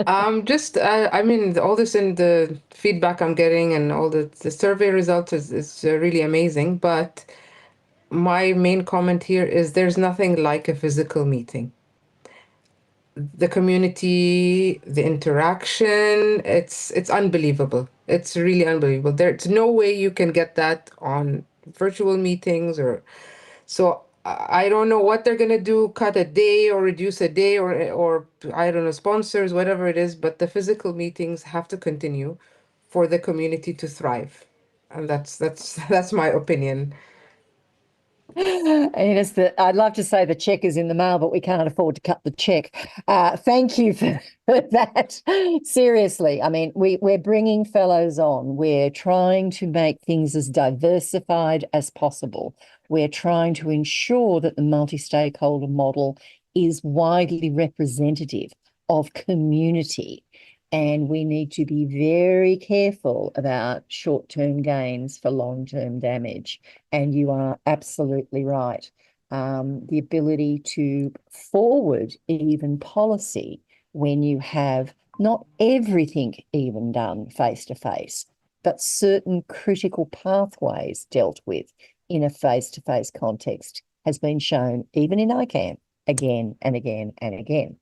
All this in the feedback I'm getting and all the survey results is really amazing. But my main comment here is there's nothing like a physical meeting. The community, the interaction, it's unbelievable. It's really unbelievable. There's no way you can get that on virtual meetings so I don't know what they're gonna do, cut a day or reduce a day or I don't know, sponsors, whatever it is, but the physical meetings have to continue for the community to thrive. And that's my opinion. I'd love to say the check is in the mail, but we can't afford to cut the check. Thank you for that. Seriously, I mean, we're bringing fellows on. We're trying to make things as diversified as possible. We're trying to ensure that the multi-stakeholder model is widely representative of community. And we need to be very careful about short-term gains for long-term damage. And you are absolutely right. The ability to forward even policy when you have not everything even done face-to-face, but certain critical pathways dealt with in a face-to-face context has been shown even in ICANN again and again and again.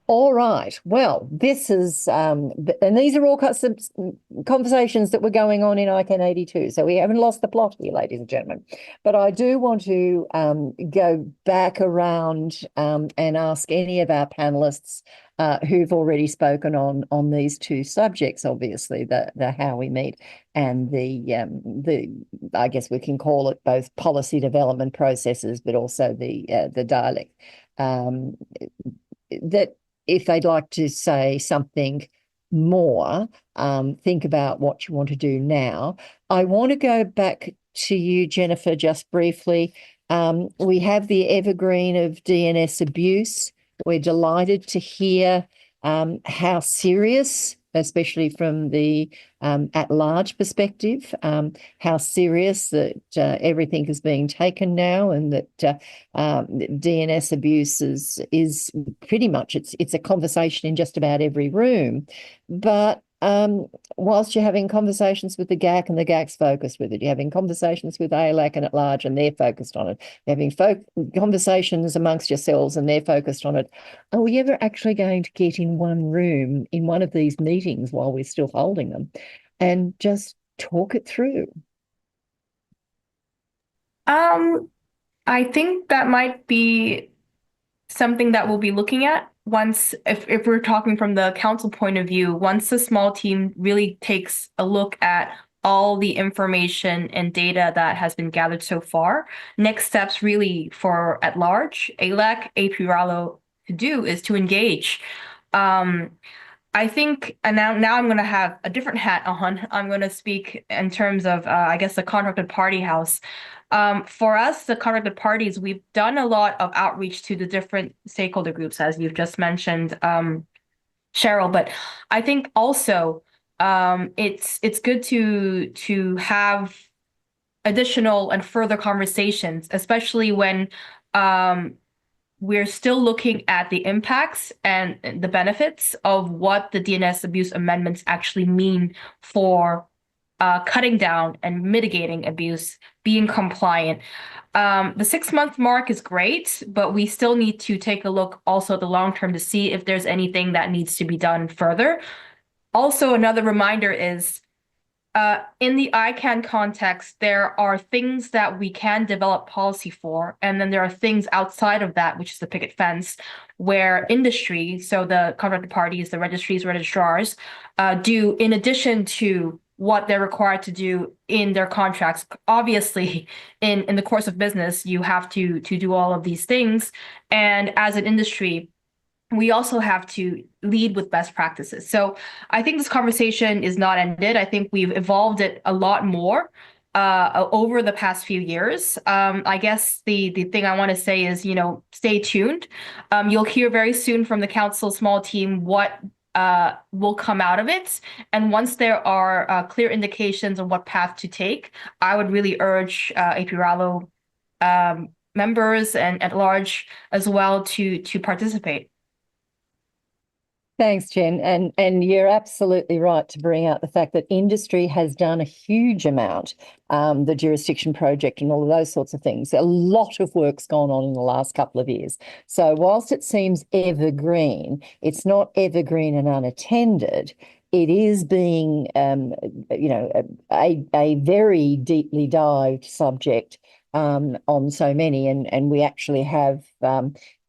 All right. Well, this is, and these are all conversations that were going on in ICANN82. So we haven't lost the plot here, ladies and gentlemen. But I do want to go back around and ask any of our panelists who've already spoken on these two subjects, obviously, the how we meet and the I guess we can call it both policy development processes, but also the dialect. That if they'd like to say something more, think about what you want to do now. I want to go back to you, Jennifer, just briefly. We have the evergreen of DNS abuse. We're delighted to hear how serious, especially from the at-large perspective, how serious that everything is being taken now, and that DNS abuse is pretty much, it's a conversation in just about every room. But whilst you're having conversations with the GAC and the GAC's focused with it, you're having conversations with ALAC and at large and they're focused on it, you're having conversations amongst yourselves and they're focused on it. Are we ever actually going to get in one room in one of these meetings while we're still holding them and just talk it through? I think that might be something that we'll be looking at once, if we're talking from the council point of view, once the small team really takes a look at all the information and data that has been gathered so far. Next steps really for at large, ALAC, APRALO to do is to engage. I think, and now I'm going to have a different hat on. I'm going to speak in terms of, I guess, the contracted party house. For us, the contracted parties, we've done a lot of outreach to the different stakeholder groups, as you've just mentioned, Cheryl. But I think also it's good to have additional and further conversations, especially when we're still looking at the impacts and the benefits of what the DNS abuse amendments actually mean for cutting down and mitigating abuse, being compliant. The 6-month mark is great, but we still need to take a look also at the long term to see if there's anything that needs to be done further. Also, another reminder is in the ICANN context, there are things that we can develop policy for, and then there are things outside of that, which is the picket fence, where industry, so the contracted parties, the registries, registrars, do in addition to what they're required to do in their contracts. Obviously, in the course of business, you have to do all of these things. And as an industry, we also have to lead with best practices. So I think this conversation is not ended. I think we've evolved it a lot more over the past few years. I guess the thing I want to say is, stay tuned. You'll hear very soon from the council small team what will come out of it. And once there are clear indications on what path to take, I would really urge APRALO members and at large as well to participate. Thanks, Jen. And you're absolutely right to bring out the fact that industry has done a huge amount, the jurisdiction project and all of those sorts of things. A lot of work's gone on in the last couple of years. So whilst it seems evergreen, it's not evergreen and unattended. It is being, a very deeply dived subject on so many. And we actually have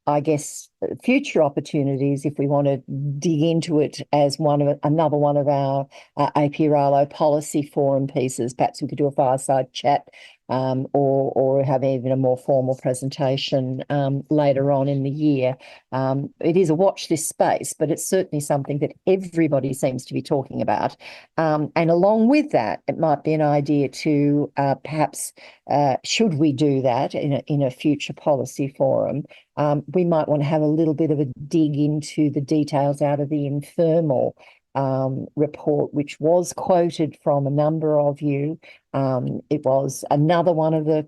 I guess, future opportunities if we want to dig into it as another one of our APRALO policy forum pieces. Perhaps we could do a fireside chat or have even a more formal presentation later on in the year. It is a watch this space, but it's certainly something that everybody seems to be talking about. And along with that, it might be an idea to perhaps, should we do that in a future policy forum, we might want to have a little bit of a dig into the details out of the informal report, which was quoted from a number of you. It was another one of the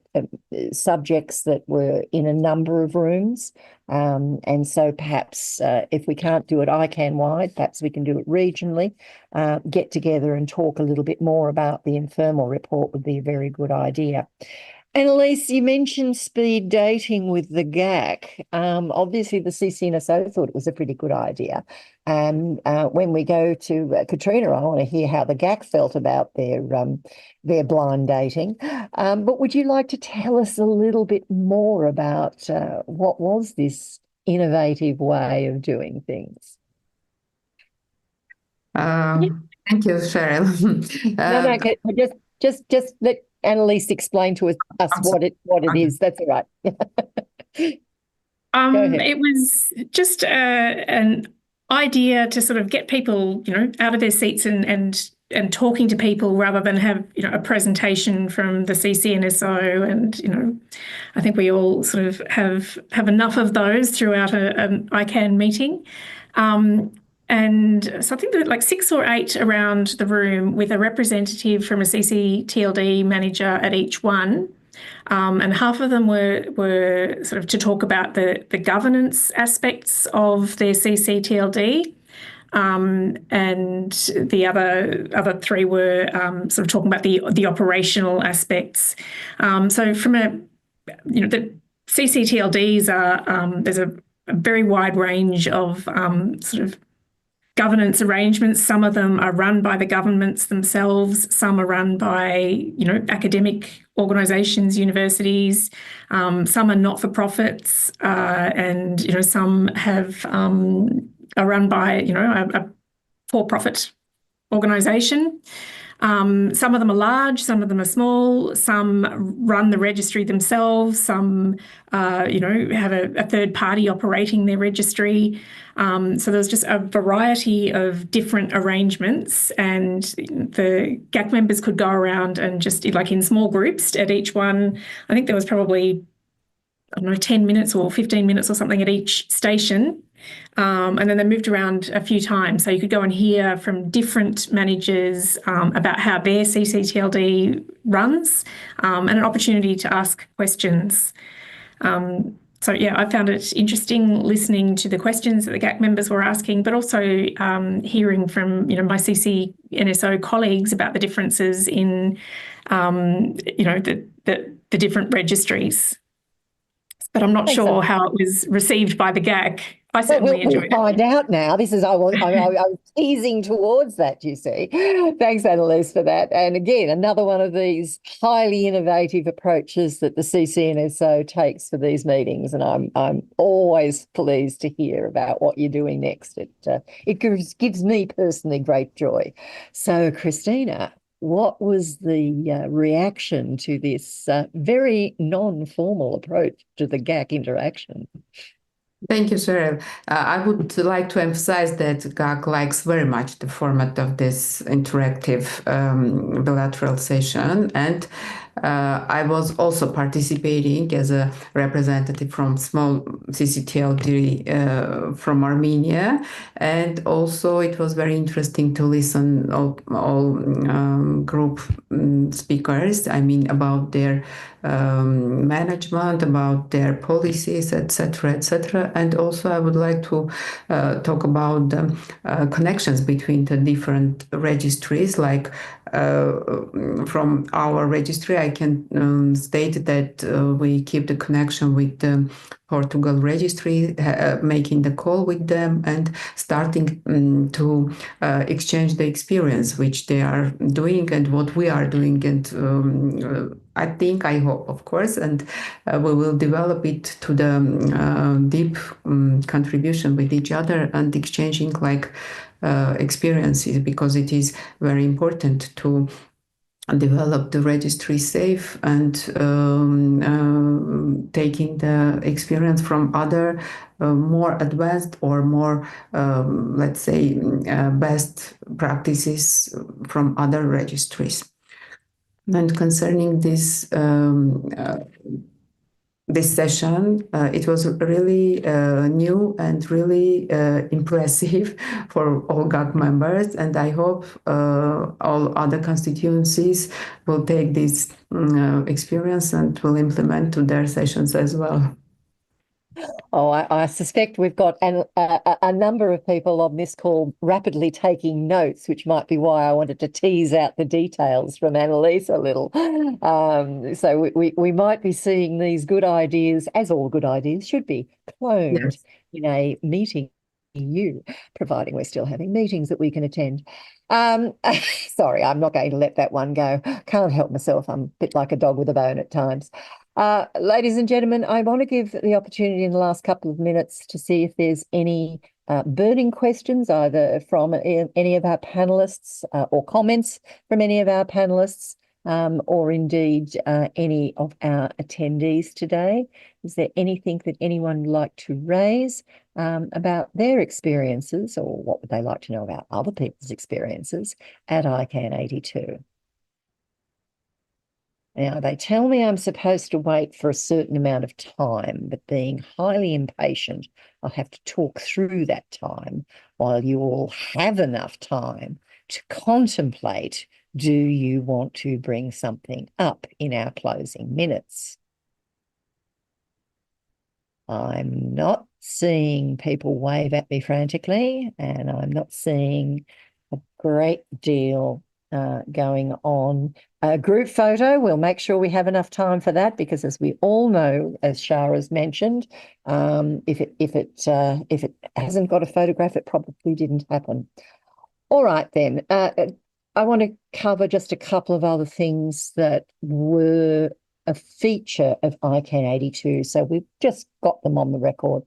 subjects that were in a number of rooms. And so perhaps if we can't do it ICANN-wide, perhaps we can do it regionally, get together and talk a little bit more about the informal report would be a very good idea. Annaliese, you mentioned speed dating with the GAC. Obviously, the ccNSO thought it was a pretty good idea. And when we go to Katrina, I want to hear how the GAC felt about their blind dating. But would you like to tell us a little bit more about what was this innovative way of doing things? Thank you, Cheryl. No, just let Annaliese explain to us what it is. That's all right. Go ahead. It was just an idea to sort of get people, out of their seats and talking to people rather than have, a presentation from the ccNSO. And, I think we all sort of have enough of those throughout an ICANN meeting. And so I think there were like 6 or 8 around the room with a representative from a ccTLD manager at each one. And half of them were sort of to talk about the governance aspects of their ccTLD. And the other 3 were sort of talking about the operational aspects. So from the ccTLDs are, there's a very wide range of sort of governance arrangements. Some of them are run by the governments themselves. Some are run by, academic organisations, universities. Some are not-for-profits, and some are run by a for-profit organisation. Some of them are large, some of them are small, some run the registry themselves, some have a third party operating their registry. So there's just a variety of different arrangements, and the GAC members could go around and just, like in small groups at each one. I think there was probably, 10 minutes or 15 minutes or something at each station. And then they moved around a few times. So you could go and hear from different managers about how their ccTLD runs, and an opportunity to ask questions. So yeah, I found it interesting listening to the questions that the GAC members were asking, but also hearing from my ccNSO colleagues about the differences in the different registries. But I'm not sure how it was received by the GAC. I certainly enjoyed it. We'll find out now. I was teasing towards that, you see. Thanks, Annaliese, for that. And again, another one of these highly innovative approaches that the ccNSO takes for these meetings. And I'm always pleased to hear about what you're doing next. It gives me personally great joy. So, Kristina, what was the reaction to this very non-formal approach to the GAC interaction? Thank you, Cheryl. I would like to emphasize that GAC likes very much the format of this interactive bilateral session, and I was also participating as a representative from small ccTLD from Armenia, and also it was very interesting to listen all group speakers. About their management, about their policies, etc. And also I would like to talk about the connections between the different registries. Like from our registry, I can state that we keep the connection with the Portugal registry, making the call with them and starting to exchange the experience which they are doing and what we are doing. And I hope, of course, and we will develop it to the deep contribution with each other and exchanging experiences, because it is very important to develop the registry safe and taking the experience from other more advanced or more, let's say, best practices from other registries. And concerning this session, it was really new and really impressive for all GAC members, and I hope all other constituencies will take this experience and will implement to their sessions as well. Oh, I suspect we've got a number of people on this call rapidly taking notes, which might be why I wanted to tease out the details from Annaliese a little. So we might be seeing these good ideas, as all good ideas should be, cloned in a meeting EU, providing we're still having meetings that we can attend. Sorry, I'm not going to let that one go. Can't help myself. I'm a bit like a dog with a bone at times. Ladies and gentlemen, I want to give the opportunity in the last couple of minutes to see if there's any burning questions, either from any of our panelists or comments from any of our panelists, or indeed any of our attendees today. Is there anything that anyone would like to raise about their experiences, or what would they like to know about other people's experiences at ICANN82? Now, they tell me I'm supposed to wait for a certain amount of time, but being highly impatient, I'll have to talk through that time while you all have enough time to contemplate, do you want to bring something up in our closing minutes? I'm not seeing people wave at me frantically, and I'm not seeing a great deal going on. A group photo, we'll make sure we have enough time for that, because as we all know, as Shara's mentioned, if it hasn't got a photograph, it probably didn't happen. All right then, I want to cover just a couple of other things that were a feature of ICANN82, so we've just got them on the record.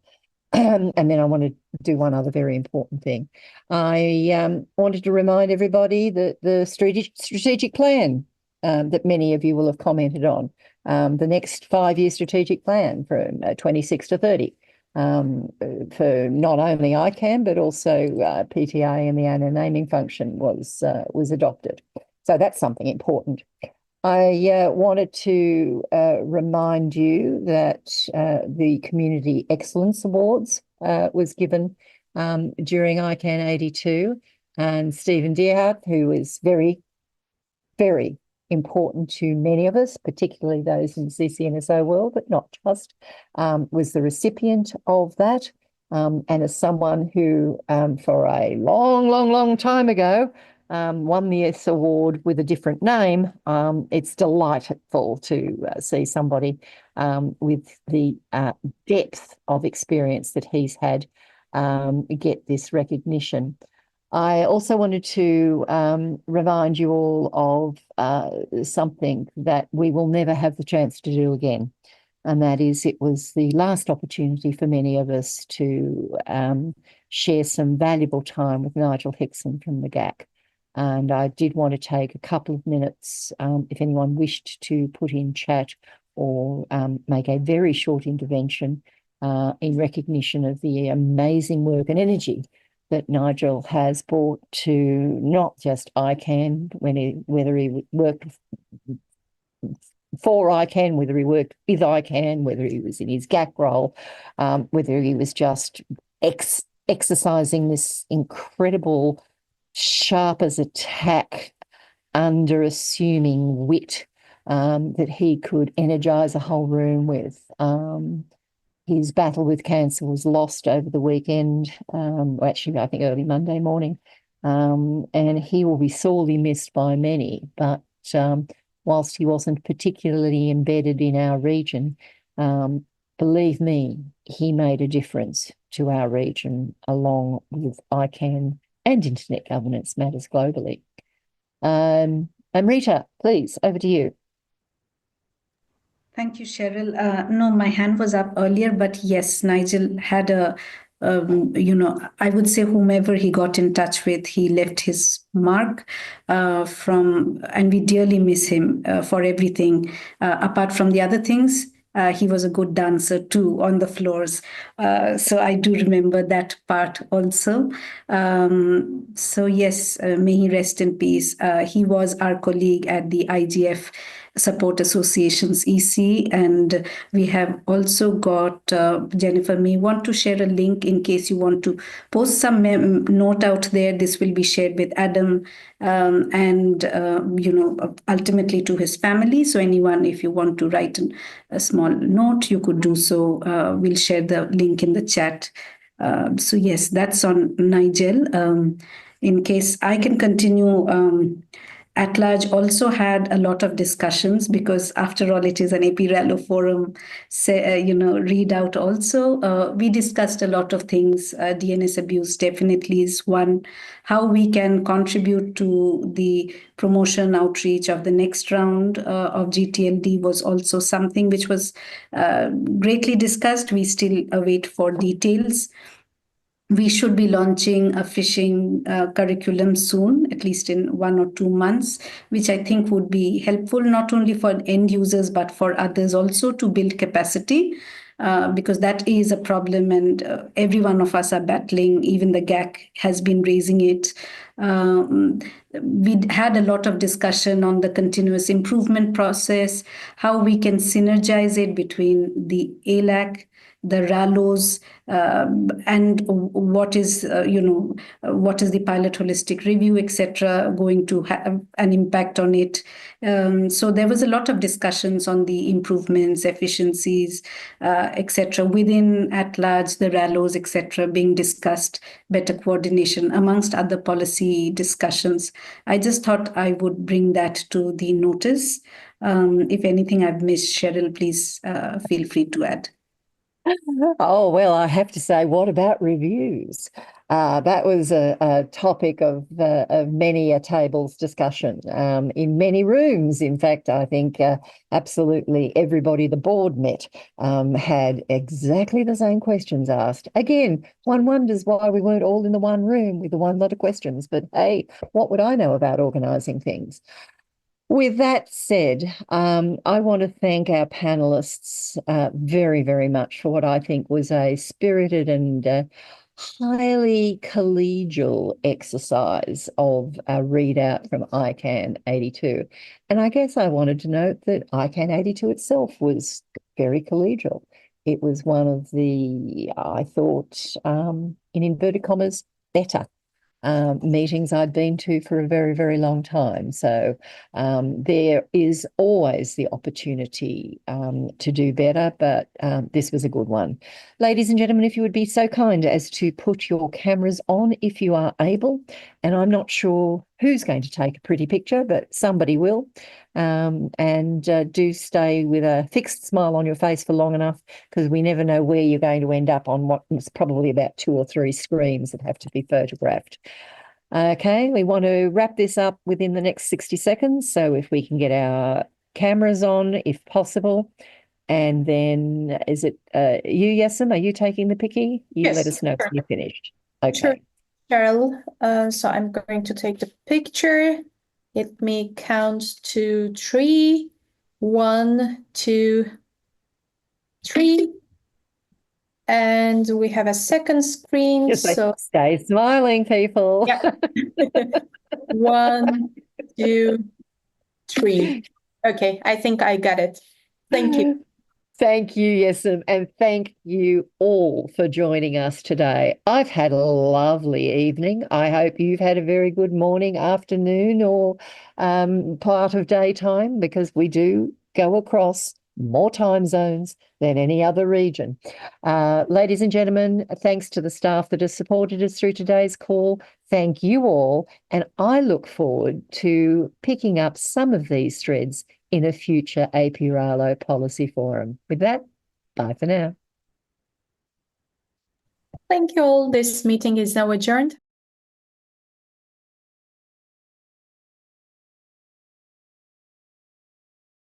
And then I want to do one other very important thing. I wanted to remind everybody that the strategic plan that many of you will have commented on, the next 5-year strategic plan from 26 to 30, for not only ICANN, but also PTA and the ANA naming function was adopted. So that's something important. I wanted to remind you that the Community Excellence Awards was given during ICANN82, and Stephen Deerhart, who is very, very important to many of us, particularly those in the ccNSO world, but not just, was the recipient of that. And as someone who, for a long, long, long time ago, won the S award with a different name, it's delightful to see somebody with the depth of experience that he's had get this recognition. I also wanted to remind you all of something that we will never have the chance to do again. And that is, it was the last opportunity for many of us to share some valuable time with Nigel Hickson from the GAC. And I did want to take a couple of minutes, if anyone wished to put in chat or make a very short intervention in recognition of the amazing work and energy that Nigel has brought to not just ICANN, whether he worked for ICANN, whether he worked with ICANN, whether he was in his GAC role, whether he was just exercising this incredible sharp as a tack, under-assuming wit that he could energize a whole room with. His battle with cancer was lost over the weekend, actually I think early Monday morning, and he will be sorely missed by many. But whilst he wasn't particularly embedded in our region, believe me, he made a difference to our region, along with ICANN and internet governance matters globally. Amrita, please, over to you. Thank you, Cheryl. No, my hand was up earlier, but yes, Nigel had a, I would say whomever he got in touch with, he left his mark and we dearly miss him for everything. Apart from the other things, he was a good dancer too on the floors. So I do remember that part also. So yes, may he rest in peace. He was our colleague at the IGF Support Associations EC, and we have also got Jennifer may want to share a link in case you want to post some note out there. This will be shared with Adam and ultimately to his family. So anyone, if you want to write a small note, you could do so. We'll share the link in the chat. So yes, that's on Nigel. In case I can continue, At Large also had a lot of discussions because after all, it is an APRALO forum, readout also. We discussed a lot of things. DNS abuse definitely is one. How we can contribute to the promotion outreach of the next round of GTLD was also something which was greatly discussed. We still await for details. We should be launching a phishing curriculum soon, at least in 1 or 2 months, which I think would be helpful not only for end users, but for others also to build capacity, because that is a problem and every one of us are battling. Even the GAC has been raising it. We had a lot of discussion on the continuous improvement process, how we can synergize it between the ALAC, the RALOs, and what is the pilot holistic review, etc., going to have an impact on it. So there was a lot of discussions on the improvements, efficiencies, etc., within At Large, the RALOs, etc., being discussed, better coordination amongst other policy discussions. I just thought I would bring that to the notice. If anything I've missed, Cheryl, please feel free to add. Oh, well, I have to say, what about reviews? That was a topic of many a tables discussion in many rooms. In fact, I think absolutely everybody the board met had exactly the same questions asked. Again, one wonders why we weren't all in the one room with the one lot of questions. But hey, what would I know about organising things? With that said, I want to thank our panelists very, very much for what I think was a spirited and highly collegial exercise of a readout from ICANN82. And I guess I wanted to note that ICANN82 itself was very collegial. It was one of the, I thought, in inverted commas, better meetings I'd been to for a very, very long time. So there is always the opportunity to do better, but this was a good one. Ladies and gentlemen, if you would be so kind as to put your cameras on if you are able, and I'm not sure who's going to take a pretty picture, but somebody will. And do stay with a fixed smile on your face for long enough, because we never know where you're going to end up on what is probably about 2 or 3 screens that have to be photographed. Okay, we want to wrap this up within the next 60 seconds. So if we can get our cameras on, if possible. And then is it you, Yasim? Are you taking the picky? You Yes, let us know sure. if you're finished. Okay. Sure, Cheryl. So I'm going to take the picture. Let me count to 3. 1, 2, 3. And we have a second screen. Just So stay smiling, people. yeah. 1, 2, 3. Okay, I think I got it. Thank you. Thank you, Yasim, and thank you all for joining us today. I've had a lovely evening. I hope you've had a very good morning, afternoon, or part of daytime, because we do go across more time zones than any other region. Ladies and gentlemen, thanks to the staff that has supported us through today's call. Thank you all, and I look forward to picking up some of these threads in a future APRALO policy forum. With that, bye for now. Thank you all. This meeting is now adjourned.